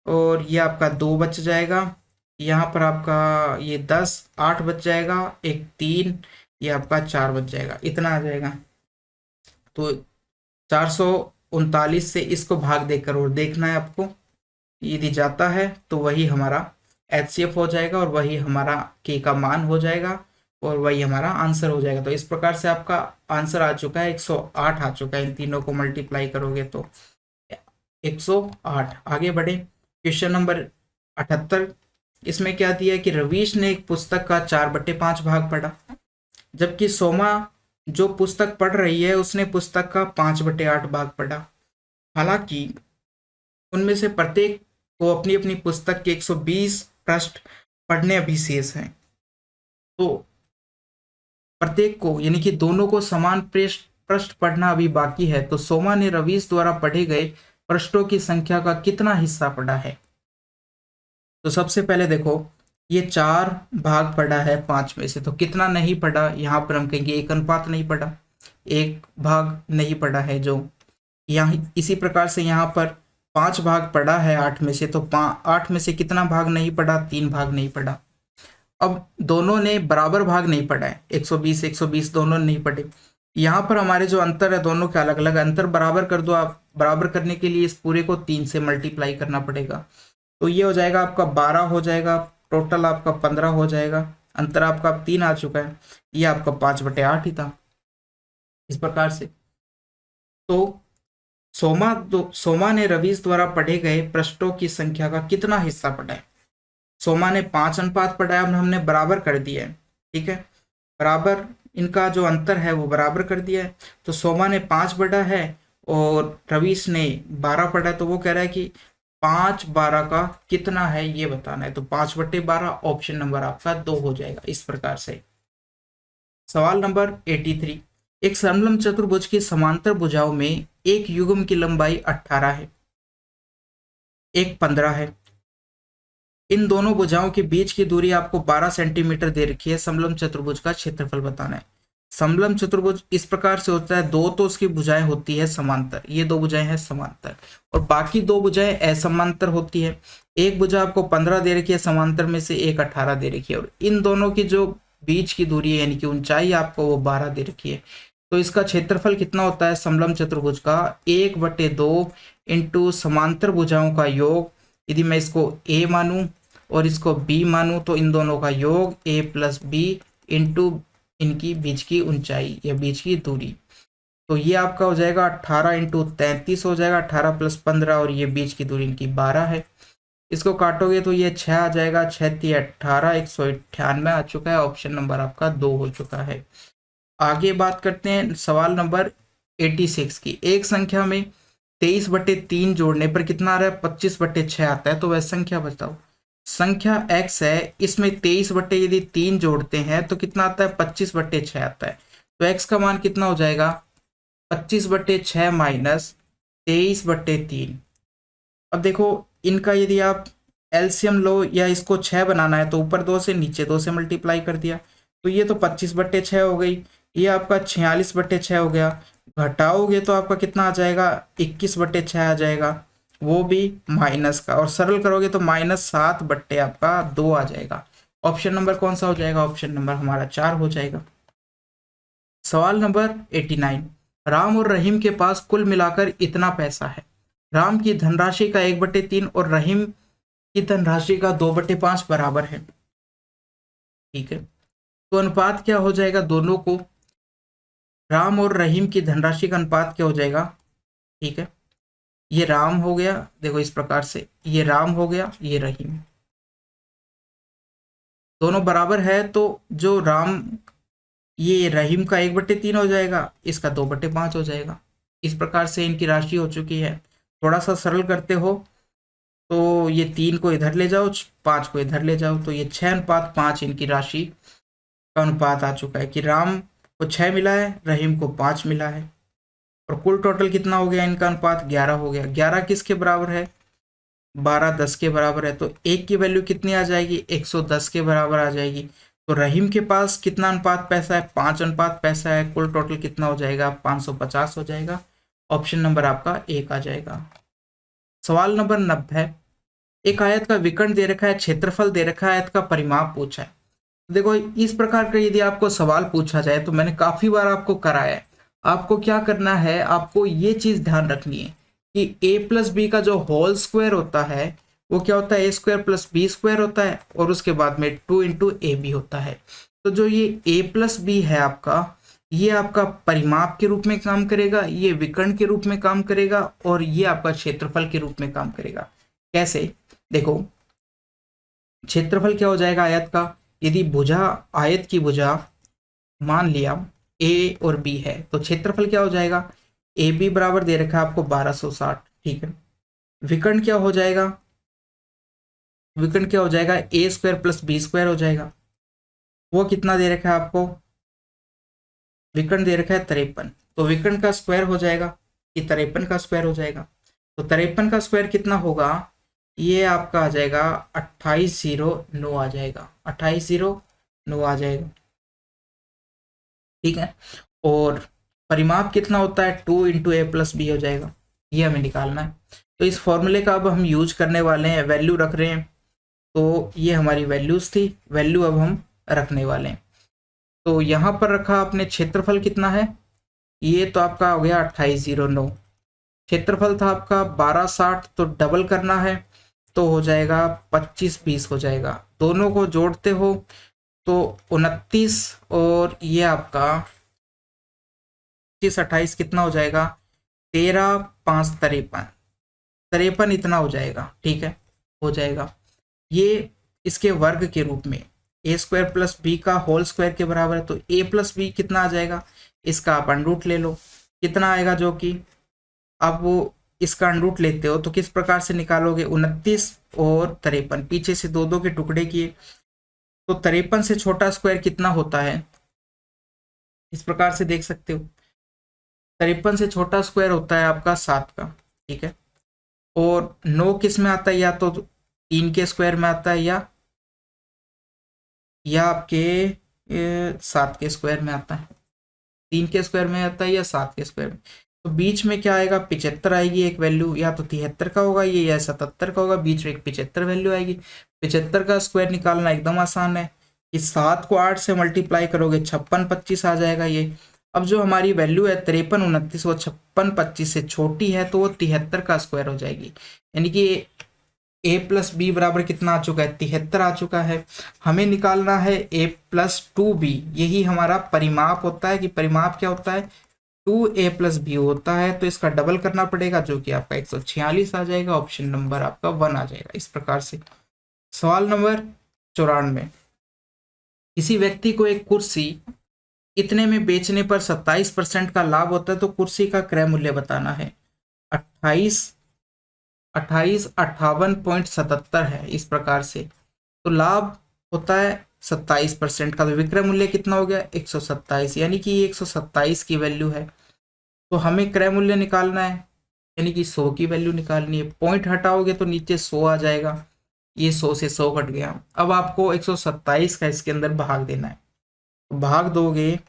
Speaker 1: और ये आपका 2 बच जाएगा, यहाँ पर आपका ये 10 8 बच जाएगा, एक 3 ये आपका 4 बच जाएगा, इतना आ जाएगा। तो 439 से इसको भाग देकर और देखना है आपको, यदि जाता है तो वही हमारा HCF हो जाएगा और वही हमारा K का मान हो जाएगा और वही हमारा आंसर हो जाएगा। तो इस प्रकार से आपका आंसर आ चुका है, 108 आ चुका है। इन तीनों को मल्टीप्लाई करोगे तो 108। आगे बढ़े, क्वेश्चन नंबर 78। इसमें क्या दिया है कि रवीश ने एक पुस्तक का 4/5 भाग पढ़ा, जबकि सोमा जो पुस्तक पढ़ रही है उसने पुस्तक का 5/8 भाग पढ़ा। हालांकि उनमें से प्रत्येक को अपनी अपनी पुस्तक के 120 पृष्ठ पढ़ने अभी शेष हैं। तो प्रत्येक को यानी कि दोनों को समान पृष्ठ पृष्ठ पढ़ना अभी बाकी है। तो सोमा ने रवीश द्वारा पढ़े गए पृष्ठों की संख्या का कितना हिस्सा पढ़ा है? तो सबसे पहले देखो, ये 4 भाग पढ़ा है 5 में से, तो कितना नहीं पढ़ा? यहाँ पर हम कहेंगे 1 अनुपात नहीं पढ़ा, 1 भाग नहीं पढ़ा है। जो यहाँ इसी प्रकार से यहाँ पर 5 भाग पढ़ा है 8 में से, तो 8 में से कितना भाग नहीं पढ़ा? 3 भाग नहीं पढ़ा। अब दोनों ने बराबर भाग नहीं पढ़ा है, 120 120 दोनों ने नहीं पढ़े। यहाँ पर हमारे जो अंतर है दोनों के अलग अलग, अंतर बराबर कर दो आप। बराबर करने के लिए इस पूरे को 3 से मल्टीप्लाई करना पड़ेगा। तो ये हो जाएगा आपका 12 हो जाएगा, टोटल आपका 15 हो जाएगा। अंतर आपका 3 आ चुका है, ये आपका 5/8 ही था। इस प्रकार से तो सोमा ने रवीश द्वारा पढ़े गए पृष्ठों की संख्या का कितना हिस्सा पढ़ा है? सोमा ने 5 अनुपात पढ़ा है, अब हमने बराबर कर दिया है, ठीक है, बराबर इनका जो अंतर है वो बराबर कर दिया है। तो सोमा ने 5 पढ़ा है और रवीश ने 12 पढ़ा है, तो वो कह रहा है कि 5/12 का कितना है ये बताना है। तो 5/12 ऑप्शन नंबर आपका 2 हो जाएगा। इस प्रकार से सवाल नंबर 83। एक समलंब चतुर्भुज की समांतर भुजाओं में एक युग्म की लंबाई 18 है, एक 15 है। इन दोनों भुजाओं के बीच की दूरी आपको 12 सेंटीमीटर दे रखी है। समलंब चतुर्भुज का क्षेत्रफल बताना है। समलंब चतुर्भुज इस प्रकार से होता है, दो तो उसकी भुजाएं होती है समांतर, ये 2 भुजाएं हैं समांतर, और बाकी 2 भुजाएं असमांतर होती है। एक भुजा आपको 15 दे रखी है समांतर में से, एक 18 दे रखी है, और इन दोनों की जो बीच की दूरी है यानी कि ऊंचाई आपको वो 12 दे रखी है। तो इसका क्षेत्रफल कितना होता है समलंब चतुर्भुज का? 1/2 इंटू समांतर भुजाओं का योग। यदि मैं इसको ए मानूं और इसको बी मानूं तो इन दोनों का योग a + b इंटू इनकी बीच की ऊंचाई या बीच की दूरी। तो ये आपका हो जाएगा 18 इंटू 33 हो जाएगा, 18 + 15, और ये बीच की दूरी इनकी 12 है। इसको काटोगे तो ये 6 आ जाएगा, 6 × 18 198 आ चुका है। ऑप्शन नंबर आपका 2 हो चुका है। आगे बात करते हैं सवाल नंबर 86 की। एक संख्या में 23/3 जोड़ने पर कितना आ रहा है? 25/6 आता है। तो वह संख्या बताओ। संख्या x है, इसमें 23/3 जोड़ते हैं तो कितना आता है? 25/6 आता है। तो x का मान कितना हो जाएगा? 25/6 माइनस 23/3। अब देखो इनका यदि आप एलसीएम लो या इसको 6 बनाना है तो ऊपर 2 से नीचे 2 से मल्टीप्लाई कर दिया, तो ये तो 25/6 हो गई, ये आपका 46/6 हो गया। घटाओगे तो आपका कितना आ जाएगा? 21/6 आ जाएगा, वो भी माइनस का, और सरल करोगे तो -7 आपका 2 आ जाएगा। ऑप्शन नंबर कौन सा हो जाएगा? ऑप्शन नंबर हमारा 4 हो जाएगा। सवाल नंबर 89। राम और रहीम के पास कुल मिलाकर इतना पैसा है। राम की धनराशि का 1/3 और रहीम की धनराशि का 2/5 बराबर है, ठीक है। तो अनुपात क्या हो जाएगा? दोनों को, राम और रहीम की धनराशि का अनुपात क्या हो जाएगा? ठीक है, ये राम हो गया, देखो इस प्रकार से, ये राम हो गया, ये रहीम, दोनों बराबर है। तो जो राम, ये रहीम का 1/3 हो जाएगा, इसका 2/5 हो जाएगा। इस प्रकार से इनकी राशि हो चुकी है। थोड़ा सा सरल करते हो तो ये 3 को इधर ले जाओ, 5 को इधर ले जाओ, तो ये 6:5 इनकी राशि का अनुपात आ चुका है कि राम को 6 मिला है, रहीम को 5 मिला है, और कुल टोटल कितना हो गया इनका अनुपात? 11 हो गया। 11 किसके बराबर है? 12 10 के बराबर है। तो एक की वैल्यू कितनी आ जाएगी? 110 के बराबर आ जाएगी। तो रहीम के पास कितना अनुपात पैसा है? 5 अनुपात पैसा है। कुल टोटल कितना हो जाएगा? 550 हो जाएगा। ऑप्शन नंबर आपका 1 आ जाएगा। सवाल नंबर 90। एक आयत का विकर्ण दे रखा है, क्षेत्रफल दे रखा है, आयत का परिमाप पूछा है। देखो इस प्रकार का यदि आपको सवाल पूछा जाए तो मैंने काफी बार आपको कराया है। आपको क्या करना है, आपको ये चीज ध्यान रखनी है कि ए प्लस बी का जो होल स्क्वायर होता है वो क्या होता है, ए स्क्वायर प्लस बी स्क्वायर होता है, और उसके बाद में 2 × AB होता है। तो जो ये ए प्लस बी है आपका, ये आपका परिमाप के रूप में काम करेगा, ये विकर्ण के रूप में काम करेगा, और ये आपका क्षेत्रफल के रूप में काम करेगा। कैसे, देखो क्षेत्रफल क्या हो जाएगा आयत का, यदि भुजा, आयत की भुजा मान लिया ए और बी है तो क्षेत्रफल क्या हो जाएगा, ए बी बराबर दे रखा है आपको 1260, ठीक है। विकर्ण क्या हो जाएगा, विकर्ण क्या हो जाएगा, ए स्क्वायर प्लस बी स्क्वायर हो जाएगा। वो कितना दे रखा है आपको, विकर्ण दे रखा है 53, तो विकर्ण का स्क्वायर हो जाएगा कि 53 का स्क्वायर हो जाएगा। तो 53 का स्क्वायर कितना होगा, ये आपका आ जाएगा 2809 आ जाएगा, 2809 आ जाएगा, ठीक है। और परिमाप कितना होता है, 2 × A प्लस बी हो जाएगा, ये हमें निकालना है। तो इस फॉर्मूले का अब हम यूज करने वाले हैं, वैल्यू रख रहे हैं। तो ये हमारी वैल्यूज थी, वैल्यू अब हम रखने वाले हैं। तो यहाँ पर रखा आपने क्षेत्रफल कितना है, ये तो आपका हो गया 2809। क्षेत्रफल था आपका 1260, तो डबल करना है तो हो जाएगा 2520 हो जाएगा। दोनों को जोड़ते हो तो 29, और ये आपका 25 28 कितना हो जाएगा, 13 5 53, 53 इतना हो जाएगा, ठीक है, हो जाएगा। ये इसके वर्ग के रूप में ए स्क्वायर प्लस बी का होल स्क्वायर के बराबर है, तो ए प्लस बी कितना आ जाएगा, इसका आप अंडरूट ले लो, कितना आएगा, जो कि अब वो इसका अंडरूट लेते हो तो किस प्रकार से निकालोगे, 29 और 53, पीछे से दो दो के टुकड़े किए, तो 53 से छोटा स्क्वायर कितना होता है, इस प्रकार से देख सकते हो। 53 से छोटा स्क्वायर होता है आपका 7 का, ठीक है। और 9 किस में आता है, या तो 3 के स्क्वायर में आता है, या आपके 7 के स्क्वायर में आता है, 3 के स्क्वायर में आता है या 7 के स्क्वायर में। तो बीच में क्या आएगा, 75 आएगी एक वैल्यू, या तो 73 का होगा ये, या 77 का होगा, बीच में एक 75 वैल्यू आएगी। 75 का स्क्वायर निकालना एकदम आसान है कि 7 को 8 से मल्टीप्लाई करोगे 56 25 आ जाएगा ये। अब जो हमारी वैल्यू है 53 29, वो 56 25 से छोटी है, तो वो 73 का स्क्वायर हो जाएगी। यानी कि ए प्लस बी बराबर कितना आ चुका है, 73 आ चुका है। हमें निकालना है ए प्लस 2b, यही हमारा परिमाप होता है कि परिमाप क्या होता है, 2a प्लस बी होता है। तो इसका डबल करना पड़ेगा, जो कि आपका 146 आ जाएगा, ऑप्शन नंबर आपका 1 आ जाएगा। इस प्रकार से सवाल नंबर 94, किसी व्यक्ति को एक कुर्सी इतने में बेचने पर 27% का लाभ होता है, तो कुर्सी का क्रय मूल्य बताना है। 2858.77 है, इस प्रकार से। तो लाभ होता है 27% का, तो विक्रय मूल्य कितना हो गया, 127, यानी कि ये 127 की वैल्यू है। तो हमें क्रय मूल्य निकालना है, यानी कि 100 की वैल्यू निकालनी है। पॉइंट हटाओगे तो नीचे 100 आ जाएगा, ये 100 से 100 कट गया। अब आपको 127 का इसके अंदर भाग देना है, तो भाग दोगे,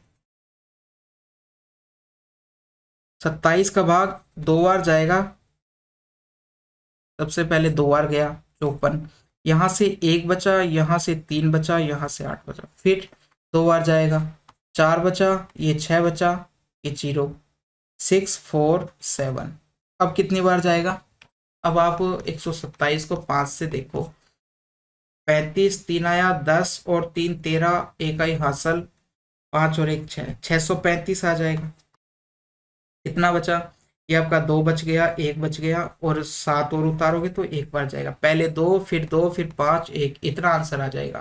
Speaker 1: 27 का भाग 2 बार जाएगा। सबसे पहले 2 बार गया 54, यहाँ से 1 बचा, यहाँ से 3 बचा, यहाँ से 8 बचा, फिर 2 बार जाएगा, 4 बचा, ये 6 बचा, ये 0 6 4 7। अब कितनी बार जाएगा, अब आप 127 को 5 से देखो, 35 3 आया, 10 और 3 13, एक आई हासिल, 5 और 1 6, 635 आ जाएगा। कितना बचा, ये आपका 2 बच गया, 1 बच गया, और 7 और उतारोगे तो 1 बार जाएगा, पहले 2 फिर 5 1, इतना आंसर आ जाएगा।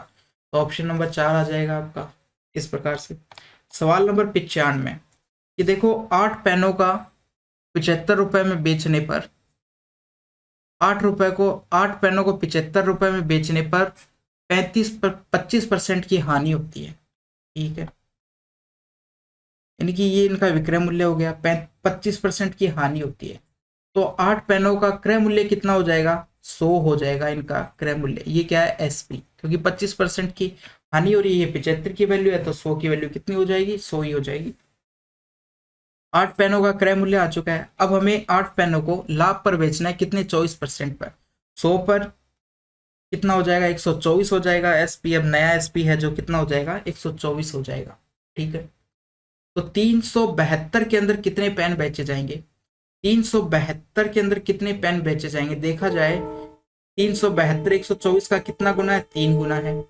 Speaker 1: तो ऑप्शन नंबर 4 आ जाएगा आपका। इस प्रकार से सवाल नंबर 95, कि देखो 8 पेनों का 75 रुपए में बेचने पर, 8 पेनों को 75 रुपए में बेचने पर 25% की हानि होती है, ठीक है। यानी कि ये इनका विक्रय मूल्य हो गया, 25% की हानि होती है। तो 8 पेनों का क्रय मूल्य कितना हो जाएगा, 100 हो जाएगा इनका क्रय मूल्य। ये क्या है, एसपी, क्योंकि 25% की हानि हो रही है, 75 की वैल्यू है, तो 100 की वैल्यू कितनी हो जाएगी, 100 ही हो जाएगी। 8 पेनों का क्रय मूल्य आ चुका है। अब हमें 8 पेनों को लाभ पर बेचना है, कितने, 24% पर, 100 पर कितना हो जाएगा, 124 हो जाएगा। एसपी अब नया एसपी है जो कितना हो जाएगा, 124 हो जाएगा। ठीक है, तो 372 के अंदर कितने पेन बेचे जाएंगे, 372 के अंदर कितने पेन बेचे जाएंगे, देखा जाए 372 124 का कितना गुना है, 3 गुना है।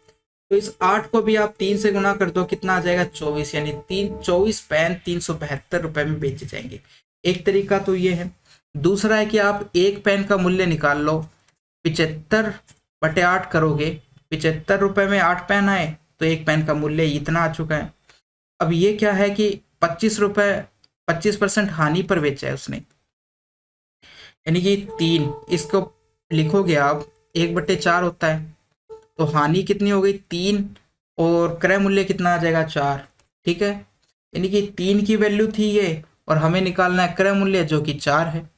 Speaker 1: तो इस 8 को भी आप 3 से गुना कर दो, कितना आ जाएगा 24, यानी 24 पेन 372 रुपए में बेचे जाएंगे। एक तरीका तो ये है। दूसरा है कि आप एक पेन का मूल्य निकाल लो, 75/8 करोगे, 75 रुपए में 8 पेन आए तो एक पेन का मूल्य इतना आ चुका है। अब ये क्या है कि 25 रुपए 25% हानि पर बेचा है उसने, यानी कि 3, इसको लिखोगे आप 1/4 होता है, तो हानि कितनी हो गई 3, और क्रय मूल्य कितना आ जाएगा 4। ठीक है, यानी कि 3 की वैल्यू थी ये, और हमें निकालना है क्रय मूल्य जो कि 4 है।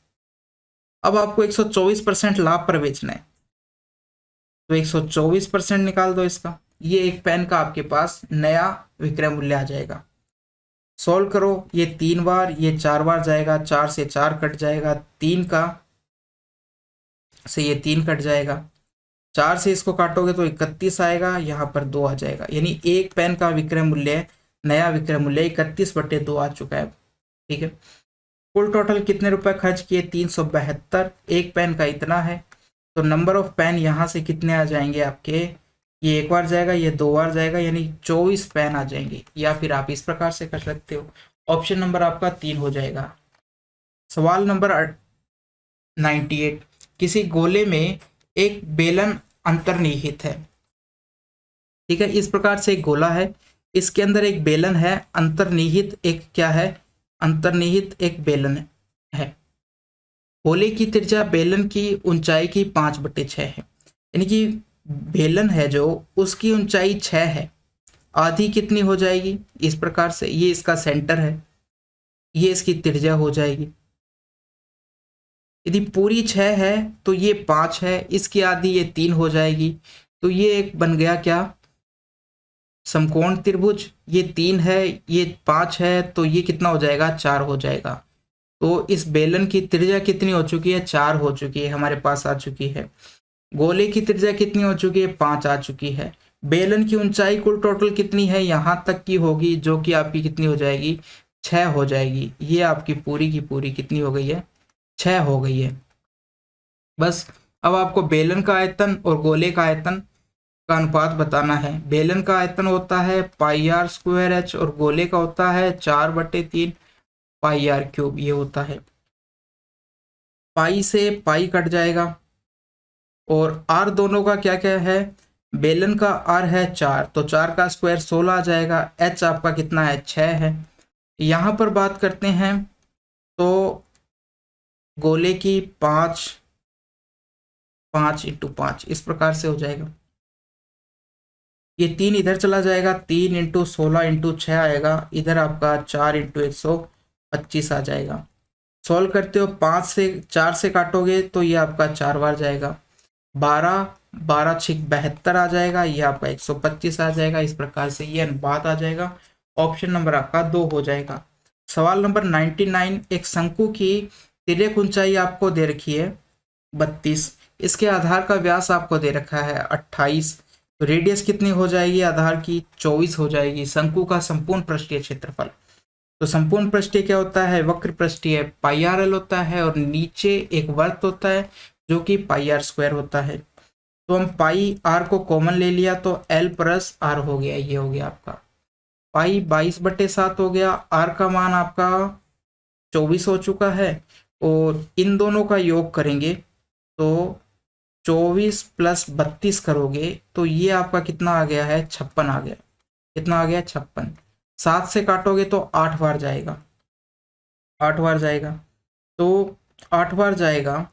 Speaker 1: अब आपको 124% लाभ पर बेचना है, तो 124% निकाल दो इसका, ये एक पेन का आपके पास नया विक्रय मूल्य आ जाएगा। सॉल्व करो, ये 3 बार, ये 4 बार जाएगा, 4 से 4 कट जाएगा, 3 का से ये 3 कट जाएगा, 4 से इसको काटोगे तो 31 आएगा, यहाँ पर 2 आ जाएगा, यानी एक पेन का विक्रय मूल्य, नया विक्रय मूल्य 31/2 आ चुका है। ठीक है, कुल टोटल कितने रुपए खर्च किए, 372, एक पेन का इतना है, तो नंबर ऑफ पेन यहाँ से कितने आ जाएंगे आपके, ये एक बार जाएगा, ये 2 बार जाएगा, यानी 24 पेन आ जाएंगे। या फिर आप इस प्रकार से कर सकते हो, ऑप्शन नंबर आपका 3 हो जाएगा। सवाल नंबर 98, किसी गोले में एक बेलन अंतर्निहित है। ठीक है, इस प्रकार से एक गोला है, इसके अंदर एक बेलन है, अंतर्निहित एक क्या है, अंतर्निहित एक बेलन है। गोले की त्रिज्या बेलन की ऊंचाई की 5/6 है, यानी कि बेलन है जो, उसकी ऊंचाई 6 है, आधी कितनी हो जाएगी, इस प्रकार से, ये इसका सेंटर है, ये इसकी त्रिज्या हो जाएगी। यदि पूरी 6 है तो ये 5 है, इसकी आधी ये 3 हो जाएगी, तो ये एक बन गया क्या, समकोण त्रिभुज। ये 3 है, ये 5 है, तो ये कितना हो जाएगा, 4 हो जाएगा। तो इस बेलन की त्रिज्या कितनी हो चुकी है, 4 हो चुकी है, हमारे पास आ चुकी है। गोले की त्रिज्या कितनी हो चुकी है, 5 आ चुकी है। बेलन की ऊंचाई कुल टोटल कितनी है, यहाँ तक की होगी, जो कि आपकी कितनी हो जाएगी, 6 हो जाएगी। ये आपकी पूरी की पूरी कितनी हो गई है, 6 हो गई है। बस अब आपको बेलन का आयतन और गोले का आयतन का अनुपात बताना है। बेलन का आयतन होता है πr²h और गोले का होता है 4/3 πr³, ये होता है। पाई से पाई कट जाएगा, और आर दोनों का क्या क्या है, बेलन का आर है 4, तो 4 का स्क्वायर 16 आ जाएगा। एच आपका कितना है, 6 है। यहाँ पर बात करते हैं तो गोले की 5 × 5 इस प्रकार से हो जाएगा। ये 3 इधर चला जाएगा, 3 × 16 × 6 आएगा, इधर आपका 4 × 125 आ जाएगा। सॉल्व करते हो, 5 से 4 से काटोगे तो ये आपका 4 बार जाएगा, 12 12 × 6 72 आ जाएगा, ये आपका 125 आ जाएगा। इस प्रकार से ये अनुपात आ जाएगा, ऑप्शन नंबर आपका 2 हो जाएगा। सवाल नंबर 99, एक शंकु की तिर्यक ऊंचाई आपको दे रखी है 32, इसके आधार का व्यास आपको दे रखा है 28, तो रेडियस कितनी हो जाएगी आधार की, 24 हो जाएगी। शंकु का संपूर्ण पृष्ठीय क्षेत्रफल, तो संपूर्ण पृष्ठीय क्या होता है, वक्र पृष्ठीय πrl होता है, और नीचे एक वर्त होता है जो कि πr² होता है। तो हम πr को कॉमन ले लिया तो l + r हो गया, ये हो गया आपका पाई 22/7 हो गया। r का मान आपका 24 हो चुका है, और इन दोनों का योग करेंगे तो 24 + 32 करोगे तो ये आपका कितना आ गया है, 56 आ गया। कितना आ गया, 56। 7 से काटोगे तो 8 बार जाएगा, 8 बार जाएगा, तो 8 बार जाएगा,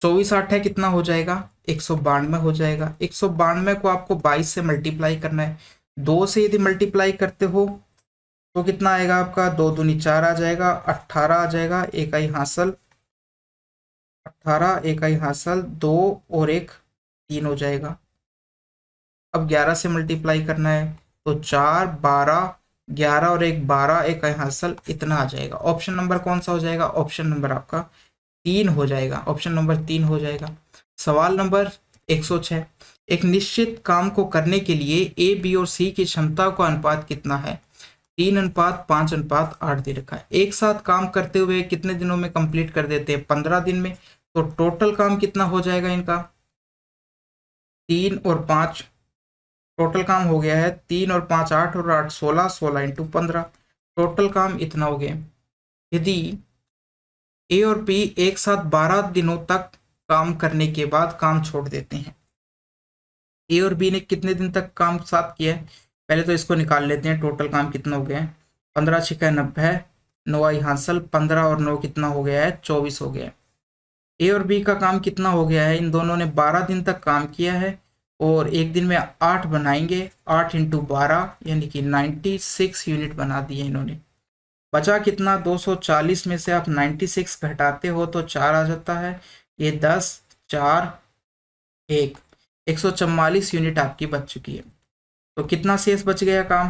Speaker 1: 24 8 है, कितना हो जाएगा, 192 हो जाएगा। 192 को आपको 22 से मल्टीप्लाई करना है। 2 से यदि मल्टीप्लाई करते हो तो कितना आएगा आपका, 2 दूनी 4 आ जाएगा, 18 आ जाएगा, इकाई हासिल 18, इकाई हासिल 2 और 1 3 हो जाएगा। अब 11 से मल्टीप्लाई करना है तो 4 12, 11 और 1 12, इकाई हासिल इतना आ जाएगा। ऑप्शन नंबर कौन सा हो जाएगा, ऑप्शन नंबर आपका 3 हो जाएगा, ऑप्शन नंबर 3 हो जाएगा। सवाल नंबर 106, एक निश्चित काम को करने के लिए ए, बी और सी की क्षमता का अनुपात कितना है? 3:5:8 दे रखा है। एक साथ काम करते हुए कितने दिनों में कंप्लीट कर देते हैं? 15 दिन में। तो टोटल काम कितना हो जाएगा इनका? 3 और 5, टोटल काम हो गया है 3 और 5 8 और 8 16, 16 इंटू 15, टोटल काम इतना हो गया। यदि ए और बी एक साथ 12 दिनों तक काम करने के बाद काम छोड़ देते हैं, ए और बी ने कितने दिन तक काम साथ किया है? पहले तो इसको निकाल लेते हैं, टोटल काम कितना हो गया है? 15 छिका 90, 9 आई हासिल, 15 और 9 कितना हो गया है? 24 हो गया है। ए और बी का काम कितना हो गया है? इन दोनों ने 12 दिन तक काम किया है और एक दिन में 8 बनाएंगे, 8 इंटू 12 यानी कि 96 यूनिट बना दिए इन्होंने। बचा कितना? 240 में से आप 96 घटाते हो तो 4 आ जाता है, ये 10 4 1, 144 यूनिट आपकी बच चुकी है। तो कितना शेष बच गया काम?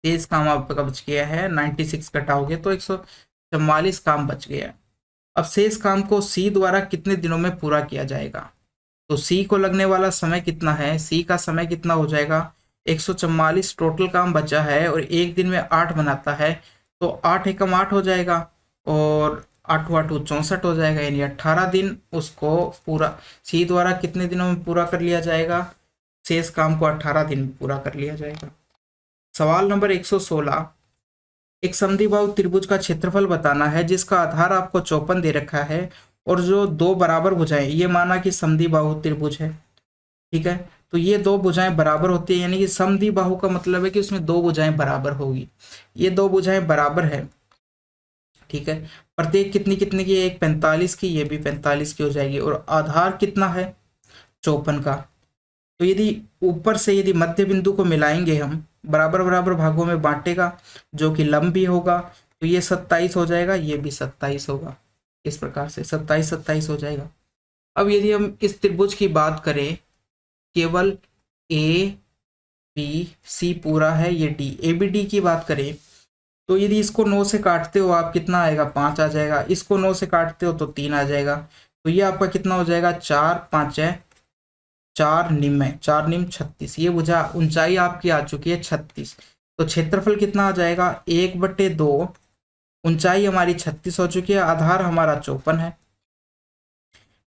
Speaker 1: शेष काम आपका बच गया है 96 घटाओगे तो 144 काम बच गया। अब शेष काम को सी द्वारा कितने दिनों में पूरा किया जाएगा? तो सी को लगने वाला समय कितना है? सी का समय कितना हो जाएगा? 144 टोटल काम बचा है और एक दिन में 8 बनाता है, तो 8 एकम 8 हो जाएगा और 8 8 64 हो जाएगा, यानी 18 दिन उसको पूरा सी द्वारा कितने दिनों में पूरा कर लिया जाएगा? शेष काम को 18 दिन में पूरा कर लिया जाएगा। सवाल नंबर 116, एक समद्विबाहु त्रिभुज का क्षेत्रफल बताना है जिसका आधार आपको 54 दे रखा है और जो दो बराबर भुजाएं, ये माना कि समद्विबाहु त्रिभुज है, ठीक है, तो ये दो भुजाएं बराबर होती है, यानी कि समद्विबाहु का मतलब है कि उसमें दो भुजाएं बराबर होगी। ये दो भुजाएं बराबर है, ठीक है, प्रत्येक कितनी कितनी की? एक 45 की, ये भी 45 की हो जाएगी और आधार कितना है? 54 का। तो यदि ऊपर से यदि मध्य बिंदु को मिलाएंगे हम, बराबर बराबर भागों में बांटेगा जो कि लंब भी होगा, तो ये 27 हो जाएगा, ये भी 27 होगा। इस प्रकार से 27 27 हो जाएगा। अब यदि हम इस त्रिभुज की बात करें, केवल ए बी सी पूरा है, ये डी, ए बी डी की बात करें तो यदि इसको 9 से काटते हो आप कितना आएगा? 5 आ जाएगा। इसको 9 से काटते हो तो 3 आ जाएगा। तो ये आपका कितना हो जाएगा? 4 5 है 4 निम है, 4 निम 36। ये भुजा ऊंचाई आपकी आ चुकी है 36। तो क्षेत्रफल कितना आ जाएगा? 1/2, ऊंचाई हमारी 36 हो चुकी है, आधार हमारा 54 है।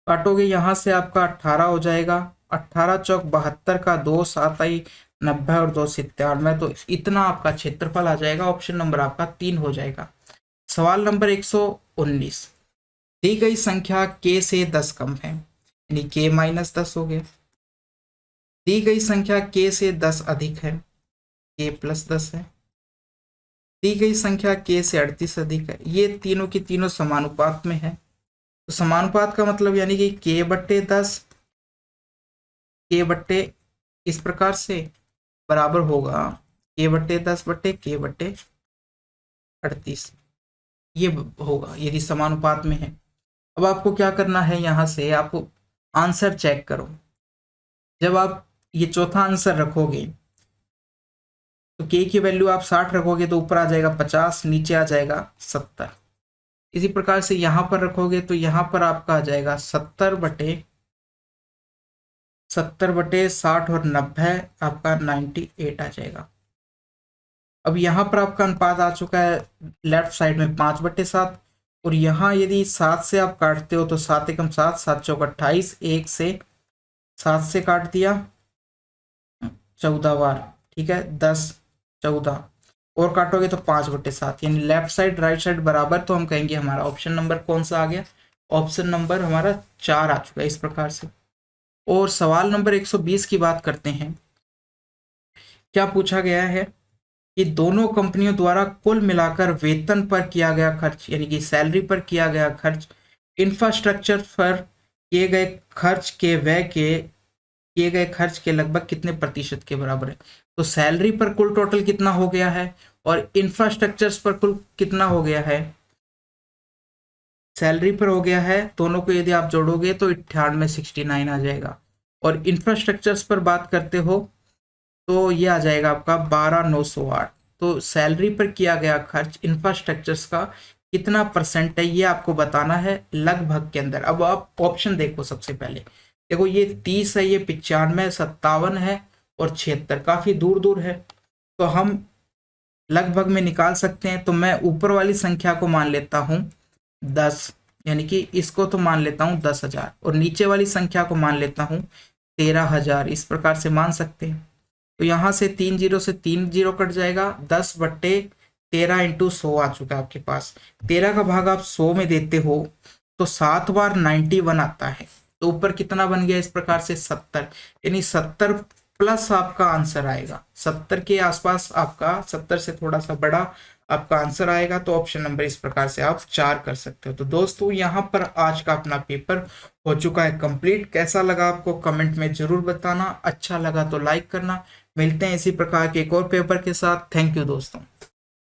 Speaker 1: काटोगे यहाँ से आपका 18 हो जाएगा, 18 चौक 72 का 2 7 आई 90 और 2 97, तो इतना आपका क्षेत्रफल आ जाएगा। ऑप्शन नंबर आपका 3 हो जाएगा। सवाल नंबर 119, दी गई संख्या k से 10 कम है, यानी k-10 हो गया। दी गई संख्या k से 10 अधिक है, k+10 है। दी गई संख्या k से 38 अधिक है। ये तीनों की तीनों समानुपात में है। तो समानुपात का मतलब यानी कि k/10 k/ इस प्रकार से बराबर होगा k/10/k/38, ये होगा यदि समानुपात में है। अब आपको क्या करना है, यहाँ से आपको आंसर चेक करो। जब आप ये चौथा आंसर रखोगे तो k की वैल्यू आप 60 रखोगे तो ऊपर आ जाएगा 50, नीचे आ जाएगा 70। इसी प्रकार से यहाँ पर रखोगे तो यहाँ पर आपका आ जाएगा 70/60 और 90 आपका 98 आ जाएगा। अब यहाँ पर आपका अनुपात आ चुका है लेफ्ट साइड में 5/7 और यहाँ यदि 7 से आप काटते हो तो 7 एकम 7, 7 चौक 28, 1 से 7 से काट दिया 14 बार, ठीक है, 10 14 और काटोगे तो 5/7, यानी लेफ्ट साइड राइट साइड बराबर। तो हम कहेंगे हमारा ऑप्शन नंबर कौन सा आ गया? ऑप्शन नंबर हमारा 4 आ चुका है इस प्रकार से। और सवाल नंबर 120 की बात करते हैं। क्या पूछा गया है कि दोनों कंपनियों द्वारा कुल मिलाकर वेतन पर किया गया खर्च, यानी कि सैलरी पर किया गया खर्च, इंफ्रास्ट्रक्चर पर किए गए खर्च के व्यय के किए गए खर्च के लगभग कितने प्रतिशत के बराबर है? तो सैलरी पर कुल टोटल कितना हो गया है और इंफ्रास्ट्रक्चर्स पर कुल कितना हो गया है? सैलरी पर हो गया है, दोनों को यदि आप जोड़ोगे तो 9869 आ जाएगा। और इंफ्रास्ट्रक्चर्स पर बात करते हो तो ये आ जाएगा आपका 12908। तो सैलरी पर किया गया खर्च इंफ्रास्ट्रक्चर्स का कितना परसेंट है ये आपको बताना है लगभग के अंदर। अब आप ऑप्शन देखो, सबसे पहले देखो ये 30 है, ये 95, 57 है और 76, काफी दूर दूर है, तो हम लगभग में निकाल सकते हैं। तो मैं ऊपर वाली संख्या को मान लेता हूँ 10, यानी कि इसको तो मान लेता हूँ 10,000, और नीचे वाली संख्या को मान लेता हूँ 13,000, इस प्रकार से मान सकते हैं। तो यहाँ से 3 जीरो से 3 जीरो कट जाएगा, 10/13 इंटू 100 आ चुका है आपके पास। 13 का भाग आप 100 में देते हो तो 7 बार 91 आता है, तो ऊपर कितना बन गया इस प्रकार से 70, यानी 70 प्लस आपका आंसर आएगा, 70 के आसपास आपका, 70 से थोड़ा सा बड़ा आपका आंसर आएगा। तो ऑप्शन नंबर इस प्रकार से आप 4 कर सकते हो। तो दोस्तों यहाँ पर आज का अपना पेपर हो चुका है कंप्लीट। कैसा लगा आपको कमेंट में जरूर बताना, अच्छा लगा तो लाइक करना। मिलते हैं इसी प्रकार के एक और पेपर के साथ। थैंक यू दोस्तों।